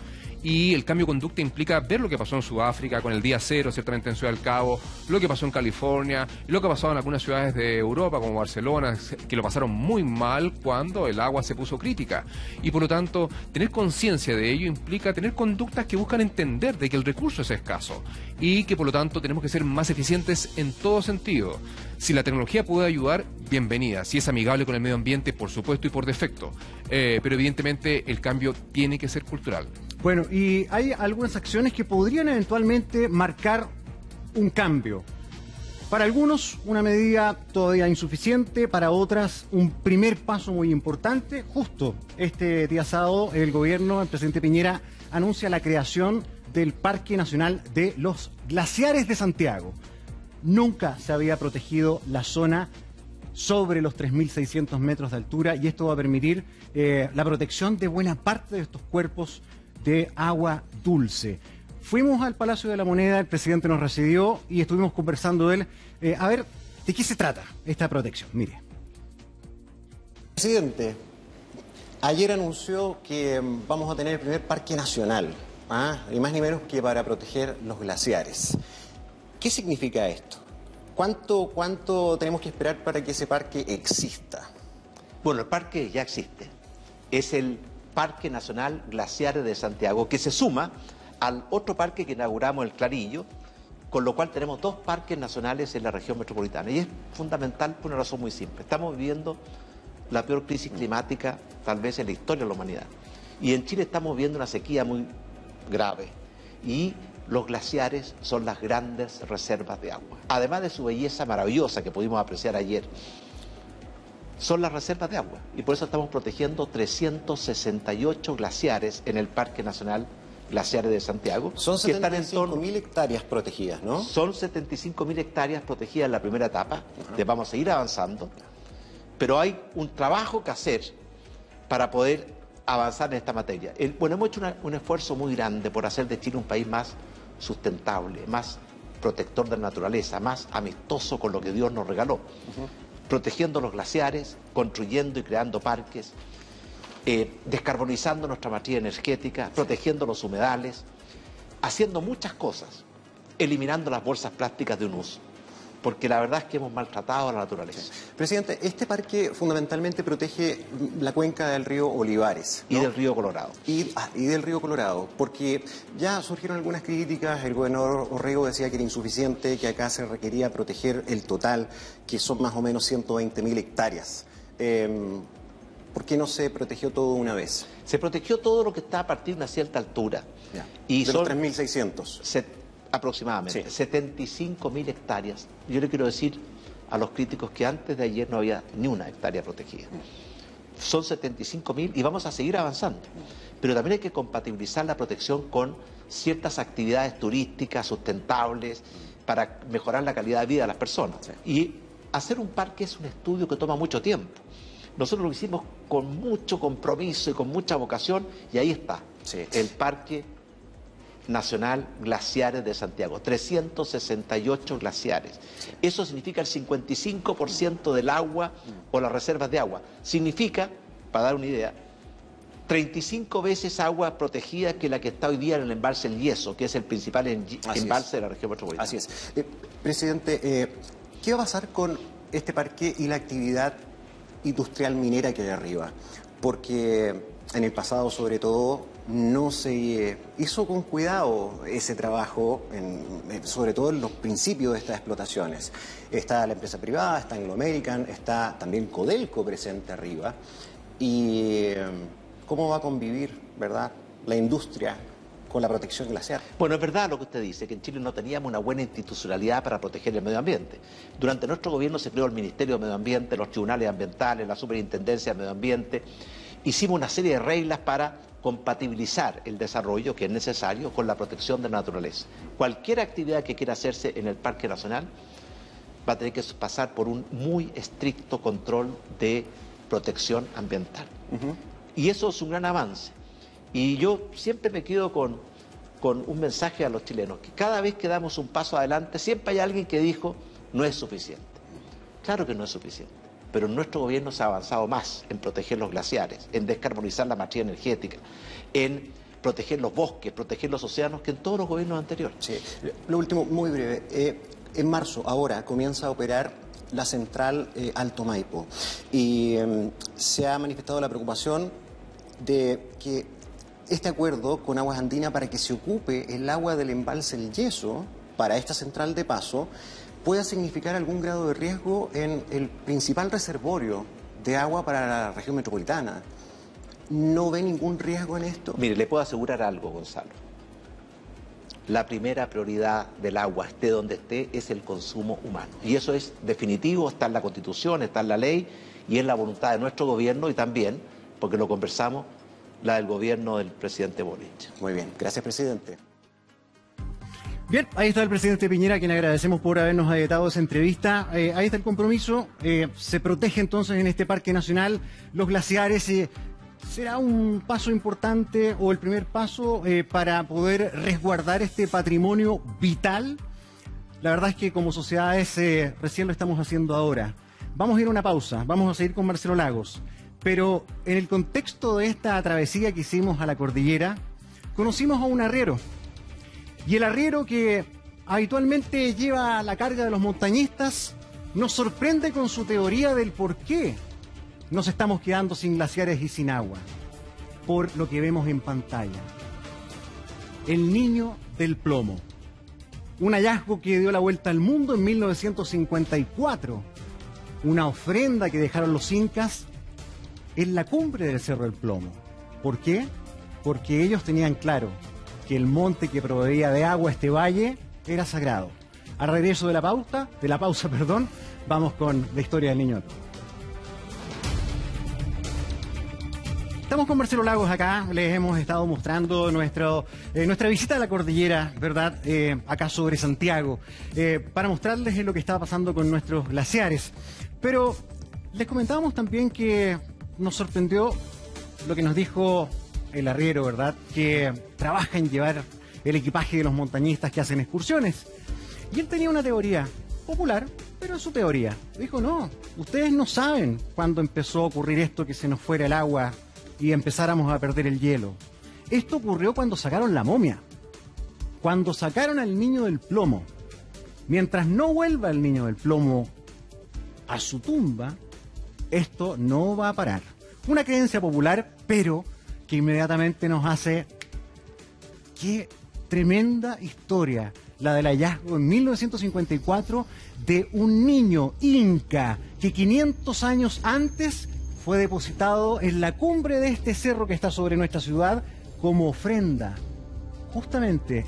Y el cambio de conducta implica ver lo que pasó en Sudáfrica con el día cero, ciertamente en Ciudad del Cabo, lo que pasó en California, y lo que ha pasado en algunas ciudades de Europa, como Barcelona, que lo pasaron muy mal cuando el agua se puso crítica. Y por lo tanto, tener conciencia de ello implica tener conductas que buscan entender de que el recurso es escaso, y que por lo tanto tenemos que ser más eficientes en todo sentido. Si la tecnología puede ayudar, bienvenida. Si es amigable con el medio ambiente, por supuesto y por defecto. Pero evidentemente el cambio tiene que ser cultural. Bueno, y hay algunas acciones que podrían eventualmente marcar un cambio. Para algunos, una medida todavía insuficiente, para otras, un primer paso muy importante. Justo este día sábado, el gobierno, el presidente Piñera, anuncia la creación del Parque Nacional de los Glaciares de Santiago. Nunca se había protegido la zona sobre los 3.600 metros de altura, y esto va a permitir la protección de buena parte de estos cuerpos de agua dulce. Fuimos al Palacio de la Moneda, el presidente nos recibió y estuvimos conversando de él. A ver, ¿de qué se trata esta protección? Mire. Presidente, ayer anunció que vamos a tener el primer parque nacional, ni más ni menos que para proteger los glaciares. ¿Qué significa esto? ¿Cuánto tenemos que esperar para que ese parque exista? Bueno, el parque ya existe. Es el Parque Nacional Glaciares de Santiago, que se suma al otro parque que inauguramos, el Clarillo, con lo cual tenemos dos parques nacionales en la región metropolitana. Y es fundamental por una razón muy simple. Estamos viviendo la peor crisis climática tal vez en la historia de la humanidad. Y en Chile estamos viviendo una sequía muy grave. Y los glaciares son las grandes reservas de agua. Además de su belleza maravillosa que pudimos apreciar ayer, son las reservas de agua. Y por eso estamos protegiendo 368 glaciares en el Parque Nacional Glaciares de Santiago. Son 75.000 hectáreas protegidas, ¿no? Son 75.000 hectáreas protegidas en la primera etapa. Vamos a seguir avanzando. Pero hay un trabajo que hacer para poder avanzar en esta materia. Bueno, hemos hecho un esfuerzo muy grande por hacer de Chile un país más sustentable, más protector de la naturaleza, más amistoso con lo que Dios nos regaló. Protegiendo los glaciares, construyendo y creando parques, descarbonizando nuestra matriz energética, protegiendo los humedales, haciendo muchas cosas, eliminando las bolsas plásticas de un uso. porque la verdad es que hemos maltratado a la naturaleza. Sí. Presidente, este parque fundamentalmente protege la cuenca del río Olivares, ¿no? Y del río Colorado. Y del río Colorado, porque ya surgieron algunas críticas, el gobernador Orrego decía que era insuficiente, que acá se requería proteger el total, que son más o menos 120.000 hectáreas. ¿Por qué no se protegió todo una vez? Se protegió todo lo que está a partir de una cierta altura. Ya. Y de son los 3.600. Aproximadamente, Sí. 75.000 hectáreas. Yo le quiero decir a los críticos que antes de ayer no había ni una hectárea protegida. Son 75.000 y vamos a seguir avanzando. Pero también hay que compatibilizar la protección con ciertas actividades turísticas sustentables para mejorar la calidad de vida de las personas. Sí. Y hacer un parque es un estudio que toma mucho tiempo. Nosotros lo hicimos con mucho compromiso y con mucha vocación y ahí está, Sí. el Parque Nacional Glaciares de Santiago, 368 glaciares. Eso significa el 55% del agua o las reservas de agua. Significa, para dar una idea, 35 veces agua protegida que la que está hoy día en el embalse El Yeso, que es el principal embalse de la región metropolitana. Así es. Presidente, ¿qué va a pasar con este parque y la actividad industrial minera que hay arriba? Porque en el pasado, sobre todo, no se hizo con cuidado ese trabajo, sobre todo en los principios de estas explotaciones. Está la empresa privada, está Anglo American, está también Codelco presente arriba. Y ¿cómo va a convivir, verdad, la industria con la protección glaciar? Bueno, es verdad lo que usted dice, que en Chile no teníamos una buena institucionalidad para proteger el medio ambiente. Durante nuestro gobierno se creó el Ministerio de Medio Ambiente, los tribunales ambientales, la Superintendencia de Medio Ambiente. Hicimos una serie de reglas para compatibilizar el desarrollo que es necesario con la protección de la naturaleza. Cualquier actividad que quiera hacerse en el Parque Nacional va a tener que pasar por un muy estricto control de protección ambiental. Y eso es un gran avance. Y yo siempre me quedo con un mensaje a los chilenos, que cada vez que damos un paso adelante, siempre hay alguien que dijo, no es suficiente. Claro que no es suficiente, pero en nuestro gobierno se ha avanzado más en proteger los glaciares, en descarbonizar la matriz energética, en proteger los bosques, proteger los océanos, que en todos los gobiernos anteriores. Sí. Lo último, muy breve. En marzo, ahora, comienza a operar la central Alto Maipo y se ha manifestado la preocupación de que este acuerdo con Aguas Andinas para que se ocupe el agua del embalse El Yeso para esta central de paso pueda significar algún grado de riesgo en el principal reservorio de agua para la región metropolitana. ¿No ve ningún riesgo en esto? Mire, le puedo asegurar algo, Gonzalo. La primera prioridad del agua, esté donde esté, es el consumo humano. Y eso es definitivo, está en la Constitución, está en la ley y es la voluntad de nuestro gobierno y también, porque lo conversamos, la del gobierno del presidente Boric. Muy bien, gracias, presidente. Bien, ahí está el presidente Piñera, a quien agradecemos por habernos dado esa entrevista. Ahí está el compromiso. Se protege entonces en este Parque Nacional los glaciares. ¿Será un paso importante o el primer paso para poder resguardar este patrimonio vital? La verdad es que como sociedades recién lo estamos haciendo ahora. Vamos a ir a una pausa, vamos a seguir con Marcelo Lagos. Pero en el contexto de esta travesía que hicimos a la cordillera, conocimos a un arriero. Y el arriero que habitualmente lleva la carga de los montañistas nos sorprende con su teoría del por qué nos estamos quedando sin glaciares y sin agua. Por lo que vemos en pantalla. El niño del plomo. Un hallazgo que dio la vuelta al mundo en 1954. Una ofrenda que dejaron los incas en la cumbre del Cerro del Plomo. ¿Por qué? Porque ellos tenían claro que el monte que proveía de agua a este valle era sagrado. Al regreso de la pausa, vamos con la historia del niño del plomo. Estamos con Marcelo Lagos acá, les hemos estado mostrando nuestra visita a la cordillera, ¿verdad? Acá sobre Santiago, para mostrarles lo que estaba pasando con nuestros glaciares. Pero les comentábamos también que nos sorprendió lo que nos dijo el arriero, ¿verdad? Que trabaja en llevar el equipaje de los montañistas que hacen excursiones. Y él tenía una teoría popular, pero es su teoría. Dijo, no, ustedes no saben cuándo empezó a ocurrir esto, que se nos fuera el agua y empezáramos a perder el hielo. Esto ocurrió cuando sacaron la momia, cuando sacaron al niño del plomo. mientras no vuelva el niño del plomo a su tumba, esto no va a parar. Una creencia popular, pero que inmediatamente nos hace... ¡Qué tremenda historia! La del hallazgo en 1954 de un niño inca que 500 años antes fue depositado en la cumbre de este cerro que está sobre nuestra ciudad como ofrenda justamente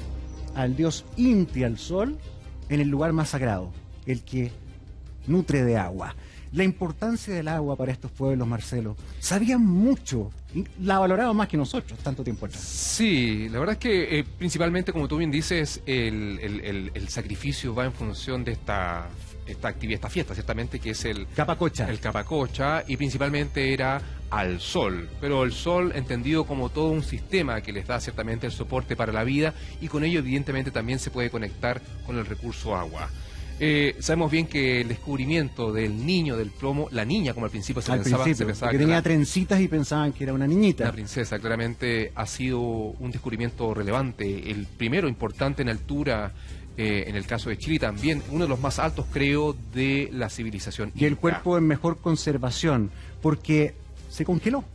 al dios Inti, al sol, en el lugar más sagrado, el que nutre de agua. La importancia del agua para estos pueblos, Marcelo, sabían mucho, la valoraban más que nosotros tanto tiempo atrás. Sí, la verdad es que principalmente, como tú bien dices, el sacrificio va en función de esta actividad, esta fiesta, ciertamente, que es el Capacocha. El Capacocha, y principalmente era al sol, pero el sol entendido como todo un sistema que les da ciertamente el soporte para la vida, y con ello evidentemente también se puede conectar con el recurso agua. Sabemos bien que el descubrimiento del niño del plomo, la niña, como al principio se pensaba que tenía trencitas y pensaban que era una niñita. La princesa, claramente ha sido un descubrimiento relevante, el primero importante en altura, en el caso de Chile, también uno de los más altos, creo, de la civilización inca. Y el cuerpo en mejor conservación, porque se congeló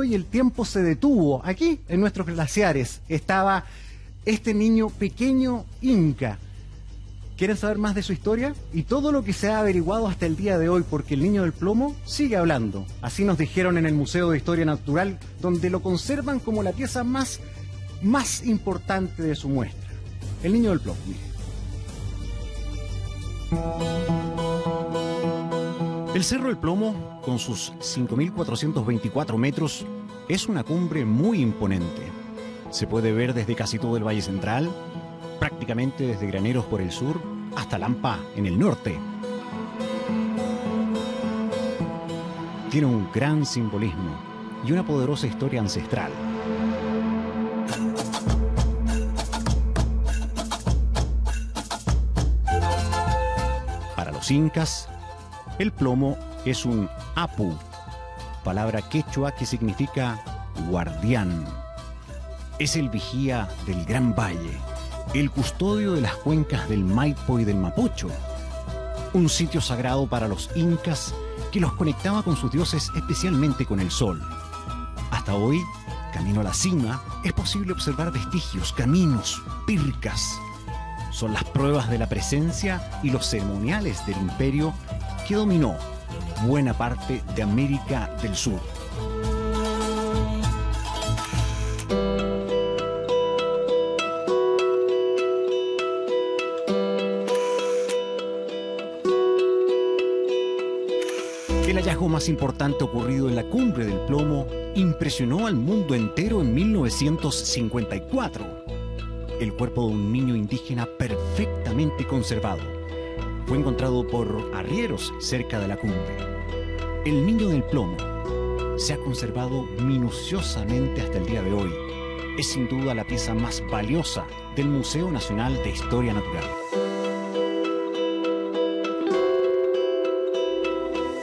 y el tiempo se detuvo. Aquí, en nuestros glaciares, estaba este niño pequeño inca. ¿Quieren saber más de su historia? Y todo lo que se ha averiguado hasta el día de hoy, porque el niño del plomo sigue hablando. Así nos dijeron en el Museo de Historia Natural, donde lo conservan como la pieza más importante de su muestra. El niño del plomo, mire. El Cerro del Plomo, con sus 5.424 metros, es una cumbre muy imponente. Se puede ver desde casi todo el Valle Central, prácticamente desde Graneros por el sur hasta Lampa en el norte. Tiene un gran simbolismo y una poderosa historia ancestral. Para los incas, el plomo es un apu, palabra quechua que significa guardián. Es el vigía del Gran Valle, el custodio de las cuencas del Maipo y del Mapocho, un sitio sagrado para los incas que los conectaba con sus dioses, especialmente con el sol. Hasta hoy, camino a la cima, es posible observar vestigios, caminos, pircas. Son las pruebas de la presencia y los ceremoniales del imperio que dominó buena parte de América del Sur. El hallazgo más importante ocurrido en la cumbre del plomo impresionó al mundo entero en 1954. El cuerpo de un niño indígena perfectamente conservado. Fue encontrado por arrieros cerca de la cumbre. El niño del plomo se ha conservado minuciosamente hasta el día de hoy. Es sin duda la pieza más valiosa del Museo Nacional de Historia Natural.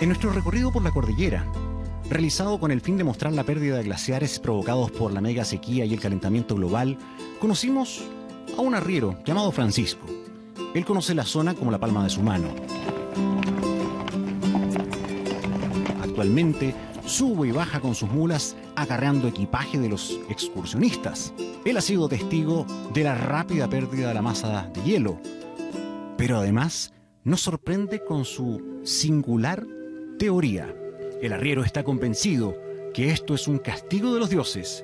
En nuestro recorrido por la cordillera, realizado con el fin de mostrar la pérdida de glaciares provocados por la mega sequía y el calentamiento global, conocimos a un arriero llamado Francisco. Él conoce la zona como la palma de su mano. Actualmente sube y baja con sus mulas acarreando equipaje de los excursionistas. Él ha sido testigo de la rápida pérdida de la masa de hielo, pero además nos sorprende con su singular teoría. El arriero está convencido que esto es un castigo de los dioses.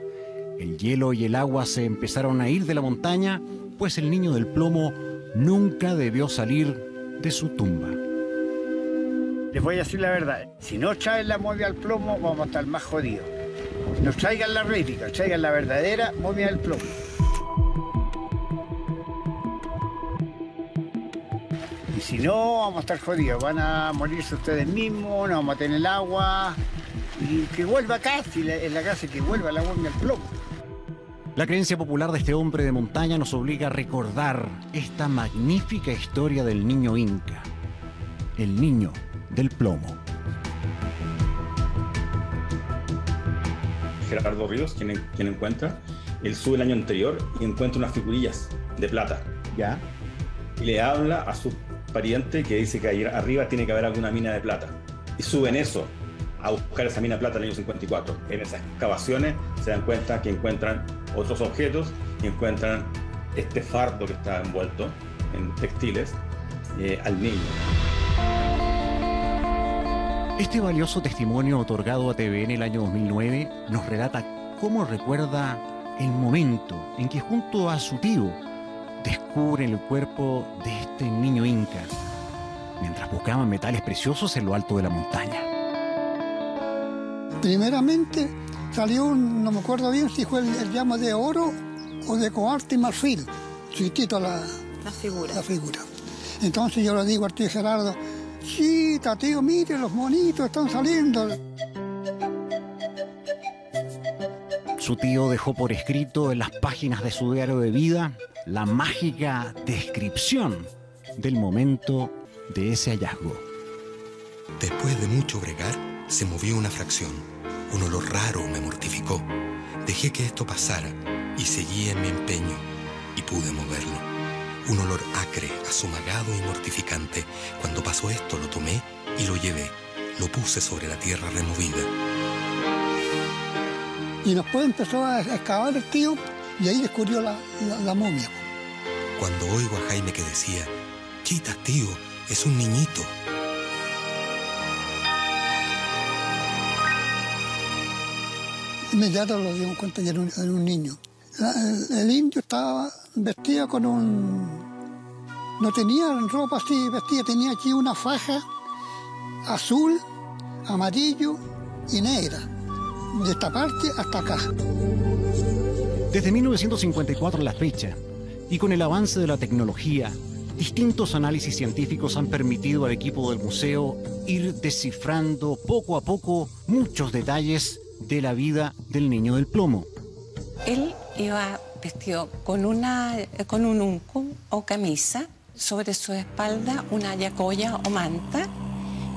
El hielo y el agua se empezaron a ir de la montaña, pues el niño del plomo nunca debió salir de su tumba. Les voy a decir la verdad, si no traen la momia al plomo vamos a estar más jodidos. No traigan la réplica, traigan la verdadera momia del plomo. Y si no, vamos a estar jodidos, van a morirse ustedes mismos, no vamos a tener agua. Y que vuelva acá, si en la casa que vuelva la momia al plomo. La creencia popular de este hombre de montaña nos obliga a recordar esta magnífica historia del niño inca, el niño del plomo. Gerardo Ríos, quien encuentra, él sube el año anterior y encuentra unas figurillas de plata. ¿Ya? y le habla a su pariente que dice que ahí arriba tiene que haber alguna mina de plata. Y suben eso a buscar esa mina de plata en el año 54. En esas excavaciones se dan cuenta que encuentran otros objetos y encuentran este fardo que está envuelto en textiles al niño. Este valioso testimonio otorgado a TVN el año 2009 nos relata cómo recuerda el momento en que junto a su tío descubren el cuerpo de este niño inca mientras buscaban metales preciosos en lo alto de la montaña. Primeramente salió no me acuerdo bien si fue el llamo de oro o de cobalto y marfil, chiquitito la figura. Entonces yo le digo al tío Gerardo, sí, tío, mire, los monitos están saliendo. Su tío dejó por escrito en las páginas de su diario de vida la mágica descripción del momento de ese hallazgo. Después de mucho bregar, se movió una fracción. Un olor raro me mortificó. Dejé que esto pasara y seguí en mi empeño y pude moverlo. Un olor acre, asomagado y mortificante. Cuando pasó esto lo tomé y lo llevé. Lo puse sobre la tierra removida. Y después empezó a excavar el tío y ahí descubrió la momia. Cuando oigo a Jaime que decía, Chita, tío, es un niñito. Inmediato lo dimos cuenta que era un niño. El indio estaba vestido con no tenía ropa así vestida, tenía aquí una faja azul, amarillo y negra, de esta parte hasta acá. Desde 1954 a la fecha, y con el avance de la tecnología, distintos análisis científicos han permitido al equipo del museo ir descifrando poco a poco muchos detalles de la vida del niño del plomo. Él iba vestido con un unco o camisa, sobre su espalda una yacoya o manta,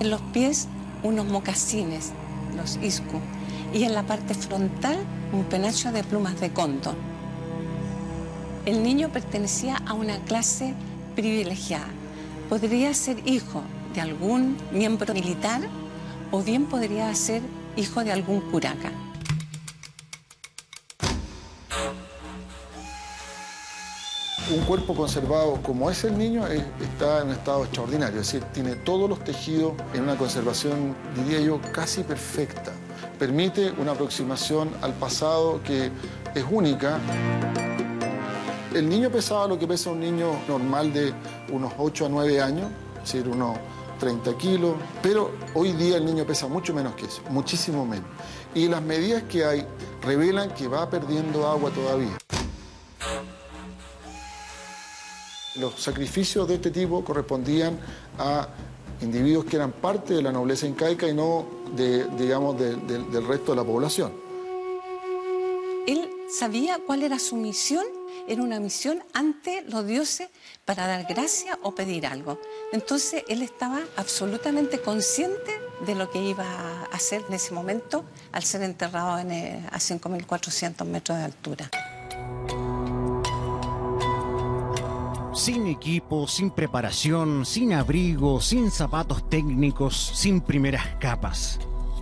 en los pies unos mocasines, los iscu, y en la parte frontal un penacho de plumas de cóndor. El niño pertenecía a una clase privilegiada. Podría ser hijo de algún miembro militar o bien podría ser hijo de algún curaca. Un cuerpo conservado como es el niño está en un estado extraordinario, es decir, tiene todos los tejidos en una conservación, diría yo, casi perfecta. Permite una aproximación al pasado que es única. El niño pesaba lo que pesa un niño normal de unos 8 a 9 años, es decir, unos 30 kilos, pero hoy día el niño pesa mucho menos que eso, muchísimo menos. Y las medidas que hay revelan que va perdiendo agua todavía. Los sacrificios de este tipo correspondían a individuos que eran parte de la nobleza incaica y no, del resto de la población. Él sabía cuál era su misión, era una misión ante los dioses para dar gracia o pedir algo. Entonces él estaba absolutamente consciente de lo que iba a hacer en ese momento al ser enterrado a 5.400 metros de altura. Sin equipo, sin preparación, sin abrigo, sin zapatos técnicos, sin primeras capas.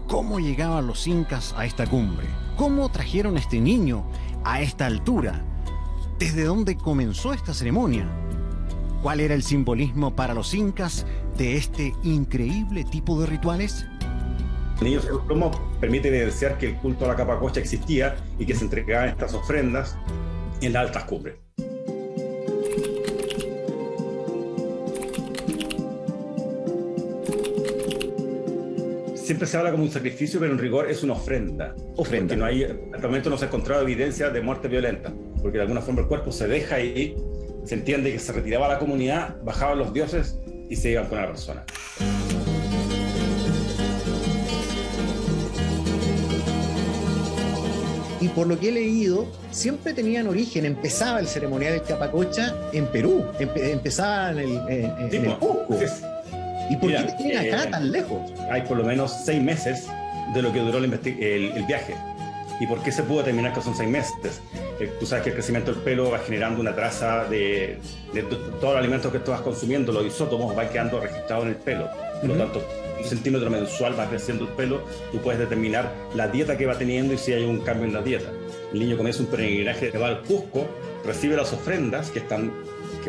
¿Cómo llegaban los incas a esta cumbre? ¿Cómo trajeron a este niño a esta altura? ¿Desde dónde comenzó esta ceremonia? ¿Cuál era el simbolismo para los incas de este increíble tipo de rituales? El niño del plomo permite evidenciar que el culto a la capacocha existía y que se entregaban estas ofrendas en las altas cumbres. Siempre se habla como un sacrificio, pero en rigor es una ofrenda. Porque no hay, hasta el momento no se ha encontrado evidencia de muerte violenta, porque de alguna forma el cuerpo se deja y se entiende que se retiraba a la comunidad, bajaban los dioses y se iban con la persona. Y por lo que he leído, siempre tenían origen, empezaba el ceremonial del Capacocha en Perú, empezaba en el Cusco. ¿Y por qué te tienen acá tan lejos? Hay por lo menos 6 meses de lo que duró el viaje. ¿Y por qué se pudo terminar que son 6 meses? Tú sabes que el crecimiento del pelo va generando una traza de todos los alimentos que tú vas consumiendo, los isótopos van quedando registrados en el pelo. Por lo tanto, 1 centímetro mensual va creciendo el pelo, tú puedes determinar la dieta que va teniendo y si hay un cambio en la dieta. El niño comienza un peregrinaje que va al Cusco, recibe las ofrendas que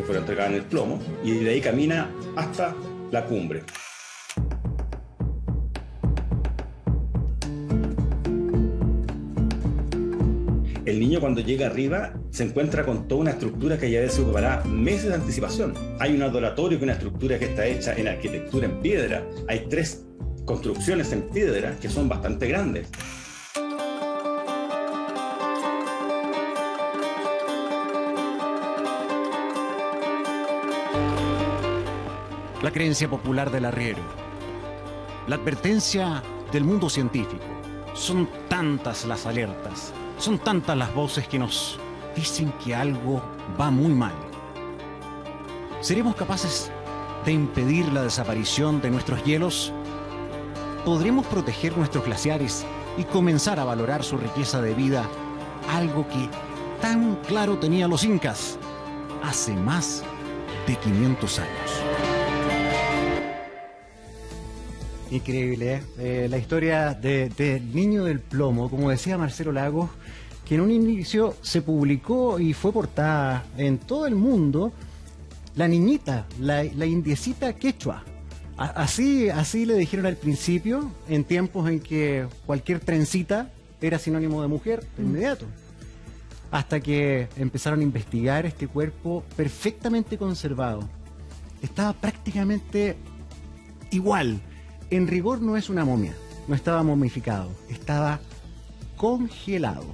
fueron entregadas en el plomo y de ahí camina hasta la cumbre. El niño cuando llega arriba se encuentra con toda una estructura que ya debe ser preparada meses de anticipación. Hay un adoratorio, que es una estructura que está hecha en arquitectura en piedra. Hay 3 construcciones en piedra que son bastante grandes. La creencia popular del arriero. La advertencia del mundo científico. Son tantas las alertas, son tantas las voces que nos dicen que algo va muy mal. ¿Seremos capaces de impedir la desaparición de nuestros hielos? ¿Podremos proteger nuestros glaciares y comenzar a valorar su riqueza de vida? Algo que tan claro tenían los incas hace más de 500 años. Increíble, ¿eh? La historia del niño del plomo, como decía Marcelo Lagos, que en un inicio se publicó y fue portada en todo el mundo, la niñita, la indiecita quechua. Así le dijeron al principio, en tiempos en que cualquier trencita era sinónimo de mujer, de inmediato. Hasta que empezaron a investigar este cuerpo perfectamente conservado. Estaba prácticamente igual. En rigor no es una momia, no estaba momificado, estaba congelado,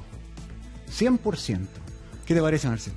100%. ¿Qué te parece, Marcelo?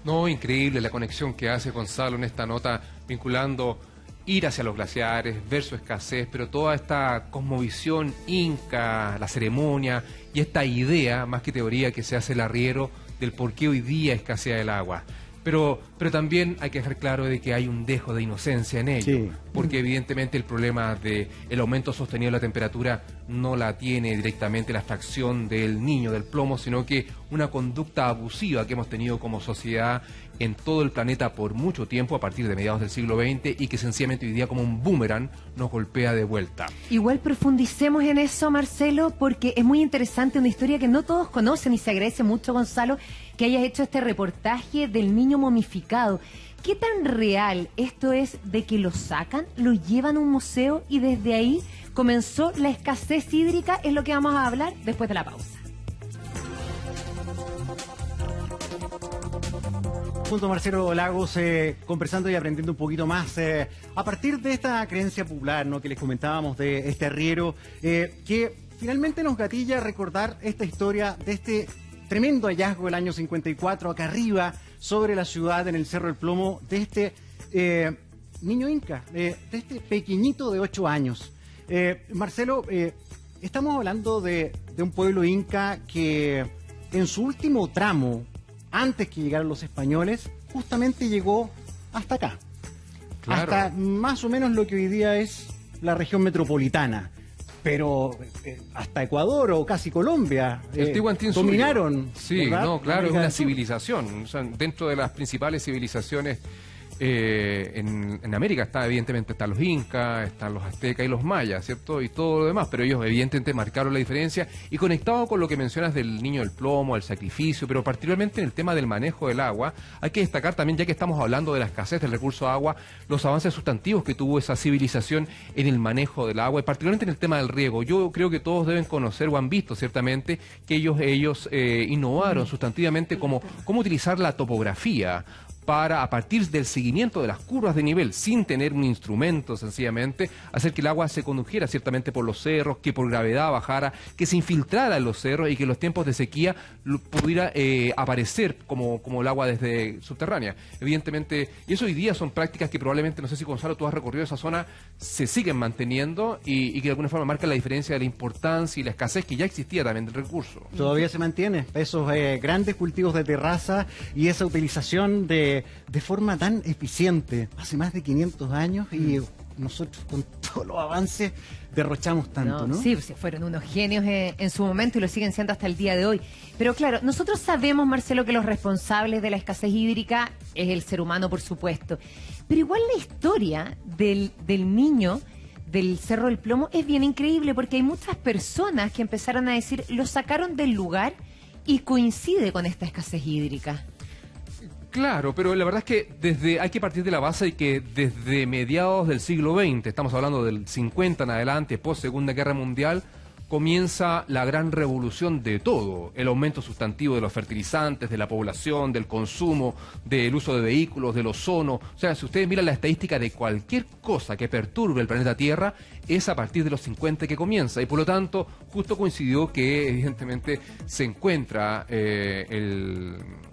No, increíble la conexión que hace Gonzalo en esta nota, vinculando ir hacia los glaciares, ver su escasez, pero toda esta cosmovisión inca, la ceremonia y esta idea, más que teoría, que se hace el arriero del por qué hoy día escasea el agua. Pero también hay que dejar claro de que hay un dejo de inocencia en ello, sí. Porque evidentemente el problema del aumento sostenido de la temperatura no la tiene directamente la extracción del niño del plomo, sino que una conducta abusiva que hemos tenido como sociedad en todo el planeta por mucho tiempo, a partir de mediados del siglo XX, y que sencillamente hoy día como un boomerang nos golpea de vuelta. Igual profundicemos en eso, Marcelo, porque es muy interesante, una historia que no todos conocen, y se agradece mucho, Gonzalo, que hayas hecho este reportaje del niño momificado. ¿Qué tan real esto es de que lo sacan, lo llevan a un museo y desde ahí comenzó la escasez hídrica? Es lo que vamos a hablar después de la pausa. Junto a Marcelo Lagos, conversando y aprendiendo un poquito más a partir de esta creencia popular, ¿no?, que les comentábamos de este arriero, que finalmente nos gatilla recordar esta historia de este tremendo hallazgo del año 54 acá arriba sobre la ciudad en el Cerro del Plomo, de este niño inca, de este pequeñito de 8 años. Marcelo, estamos hablando de un pueblo inca que en su último tramo, antes que llegaran los españoles, justamente llegó hasta acá. Claro. Hasta más o menos lo que hoy día es la región metropolitana. Pero hasta Ecuador o casi Colombia dominaron. Sí, ¿verdad? No, claro, es una civilización. O sea, dentro de las principales civilizaciones en América están los incas, están los aztecas y los mayas, ¿cierto? Y todo lo demás, pero ellos evidentemente marcaron la diferencia, y conectado con lo que mencionas del niño del plomo, el sacrificio, pero particularmente en el tema del manejo del agua, hay que destacar también, ya que estamos hablando de la escasez del recurso agua, los avances sustantivos que tuvo esa civilización en el manejo del agua, y particularmente en el tema del riego. Yo creo que todos deben conocer o han visto ciertamente que ellos innovaron sustantivamente cómo utilizar la topografía para, a partir del seguimiento de las curvas de nivel, sin tener un instrumento, sencillamente, hacer que el agua se condujera ciertamente por los cerros, que por gravedad bajara, que se infiltrara en los cerros y que en los tiempos de sequía pudiera aparecer como el agua desde subterránea. Evidentemente, y eso hoy día son prácticas que probablemente, no sé si Gonzalo, tú has recorrido esa zona, se siguen manteniendo y que de alguna forma marcan la diferencia de la importancia y la escasez que ya existía también del recurso. Todavía se mantiene esos grandes cultivos de terraza y esa utilización de forma tan eficiente hace más de 500 años y nosotros con todos los avances derrochamos tanto, ¿no? Sí, pues fueron unos genios en su momento y lo siguen siendo hasta el día de hoy. Pero claro, nosotros sabemos, Marcelo, que los responsables de la escasez hídrica es el ser humano, por supuesto. Pero igual la historia del niño del Cerro del Plomo es bien increíble, porque hay muchas personas que empezaron a decir, lo sacaron del lugar y coincide con esta escasez hídrica. Claro, pero la verdad es que hay que partir de la base de que desde mediados del siglo XX, estamos hablando del 50 en adelante, post Segunda Guerra Mundial, comienza la gran revolución de todo, el aumento sustantivo de los fertilizantes, de la población, del consumo, del uso de vehículos, del ozono. O sea, si ustedes miran la estadística de cualquier cosa que perturbe el planeta Tierra, es a partir de los 50 que comienza. Y por lo tanto, justo coincidió que evidentemente se encuentra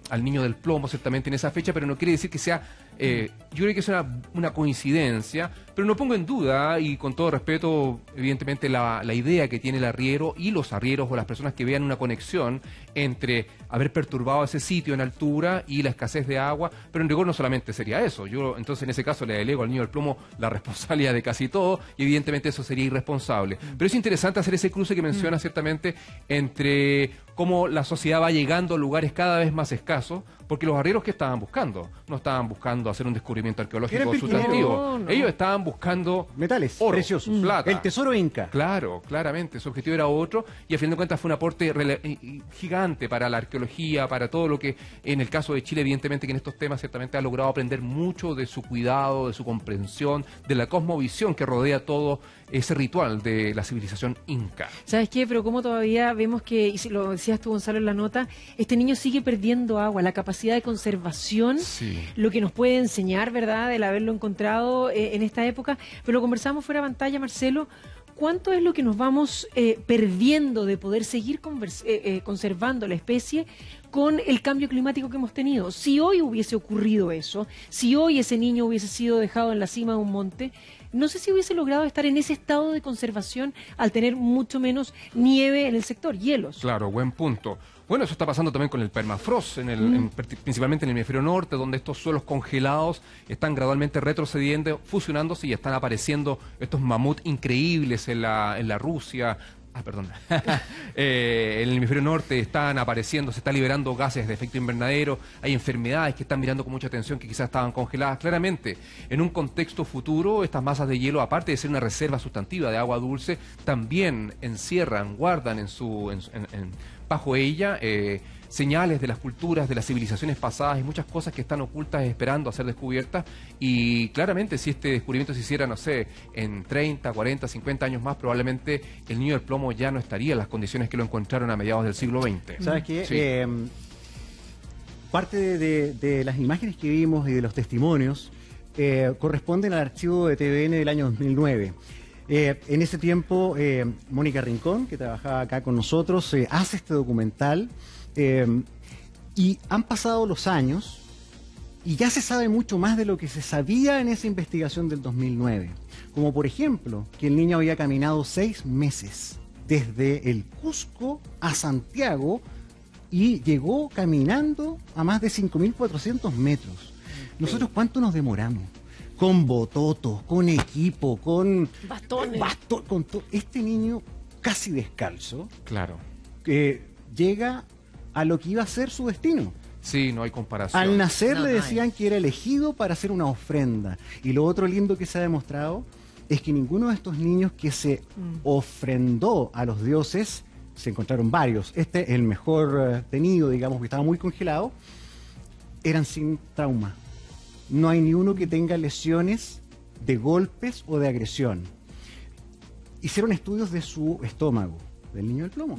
al niño del plomo ciertamente en esa fecha, pero no quiere decir que sea... yo creo que es una coincidencia, pero no pongo en duda, y con todo respeto, evidentemente, la idea que tiene el arriero y los arrieros o las personas que vean una conexión entre haber perturbado ese sitio en altura y la escasez de agua, pero en rigor no solamente sería eso. Yo entonces en ese caso le delego al niño del plomo la responsabilidad de casi todo, y evidentemente eso sería irresponsable. Pero es interesante hacer ese cruce que menciona ciertamente entre cómo la sociedad va llegando a lugares cada vez más escasos, porque los arrieros que estaban buscando, no estaban buscando hacer un descubrimiento arqueológico sustantivo. No. Ellos estaban buscando metales oro, preciosos, plata. El tesoro inca. Claro, claramente, su objetivo era otro, y a fin de cuentas fue un aporte gigante para la arqueología, para todo lo que, en el caso de Chile, evidentemente que en estos temas ciertamente ha logrado aprender mucho de su cuidado, de su comprensión, de la cosmovisión que rodea todo ese ritual de la civilización inca. ¿Sabes qué? Pero como todavía vemos que, y lo decías tú, Gonzalo, en la nota, este niño sigue perdiendo agua, la capacidad de conservación, lo que nos puede enseñar, ¿verdad?, el haberlo encontrado en esta época. Pero lo conversamos fuera de pantalla, Marcelo. ¿Cuánto es lo que nos vamos perdiendo de poder seguir conservando la especie con el cambio climático que hemos tenido? Si hoy hubiese ocurrido eso, si hoy ese niño hubiese sido dejado en la cima de un monte, no sé si hubiese logrado estar en ese estado de conservación al tener mucho menos nieve en el sector, hielos. Claro, buen punto. Bueno, eso está pasando también con el permafrost, principalmente en el hemisferio norte, donde estos suelos congelados están gradualmente retrocediendo, fusionándose, y están apareciendo estos mamuts increíbles en la Rusia. En el hemisferio norte están apareciendo, se están liberando gases de efecto invernadero, hay enfermedades que están mirando con mucha atención que quizás estaban congeladas. Claramente, en un contexto futuro, estas masas de hielo, aparte de ser una reserva sustantiva de agua dulce, también encierran, guardan bajo ella señales de las culturas, de las civilizaciones pasadas y muchas cosas que están ocultas esperando a ser descubiertas. Y claramente, si este descubrimiento se hiciera, no sé, en 30, 40, 50 años más, probablemente el niño del plomo ya no estaría en las condiciones que lo encontraron a mediados del siglo XX. ¿Sabes qué? Sí. Parte de las imágenes que vimos y de los testimonios corresponden al archivo de TVN del año 2009. En ese tiempo, Mónica Rincón, que trabajaba acá con nosotros, hace este documental. Y han pasado los años y ya se sabe mucho más de lo que se sabía en esa investigación del 2009. Como por ejemplo, que el niño había caminado 6 meses desde el Cusco a Santiago y llegó caminando a más de 5.400 metros. ¿Nosotros cuánto nos demoramos? Con bototos, con equipo, con bastones. Con todo. Este niño casi descalzo. Claro. Llega a lo que iba a ser su destino. Sí, no hay comparación. Al nacer le decían que era elegido para hacer una ofrenda. Y lo otro lindo que se ha demostrado es que ninguno de estos niños que se ofrendó a los dioses, se encontraron varios, este el mejor tenido, digamos, que estaba muy congelado, eran sin trauma. No hay ni uno que tenga lesiones de golpes o de agresión. Hicieron estudios de su estómago, del niño del plomo.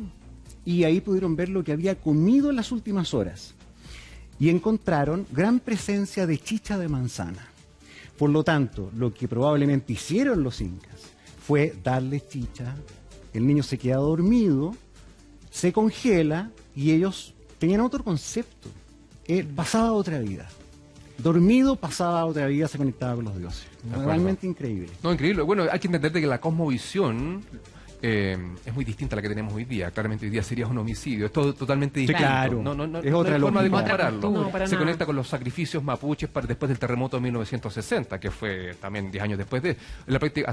Y ahí pudieron ver lo que había comido en las últimas horas. Y encontraron gran presencia de chicha de manzana. Por lo tanto, lo que probablemente hicieron los incas fue darle chicha, el niño se queda dormido, se congela y ellos tenían otro concepto. Pasaba a otra vida. Dormido, pasaba a otra vida, se conectaba con los dioses. Realmente increíble. No, increíble. Bueno, hay que entender que la cosmovisión es muy distinta a la que tenemos hoy día. Claramente hoy día sería un homicidio. Es todo totalmente distinto. Claro. No Es otra hay forma de lógica. compararlo. No, para Se nada. conecta con los sacrificios mapuches después del terremoto de 1960, que fue también 10 años después de, en la práctica,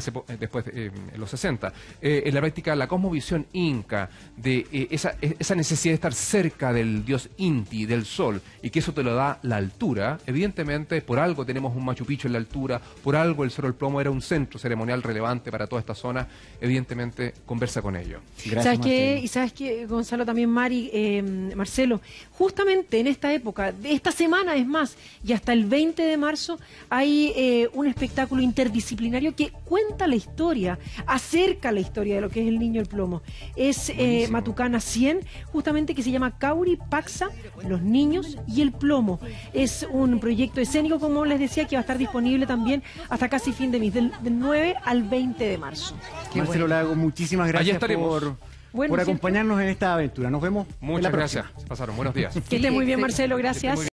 en los 60. En la práctica, la cosmovisión inca, de esa necesidad de estar cerca del dios Inti, del sol, y que eso te lo da la altura. Evidentemente, por algo tenemos un Machu Picchu en la altura, por algo el Cerro del Plomo era un centro ceremonial relevante para toda esta zona. Evidentemente, conversa con ello. Gracias, ¿Sabes qué? Marcelo. Y sabes que, Gonzalo, también Marcelo, justamente en esta época, de esta semana es más, y hasta el 20 de marzo, hay un espectáculo interdisciplinario que cuenta la historia, acerca la historia de lo que es el Niño del Plomo. Es Matucana 100, justamente, que se llama Cauri Paxa, los niños y el plomo. Es un proyecto escénico, como les decía, que va a estar disponible también hasta casi fin de mes, del 9 al 20 de marzo. Marcelo Lago, muchísimas Allí gracias estaremos. Bueno, por siempre. acompañarnos en esta aventura. Nos vemos en la Muchas próxima. gracias. Se pasaron. Buenos días. Que esté muy bien, Marcelo, gracias.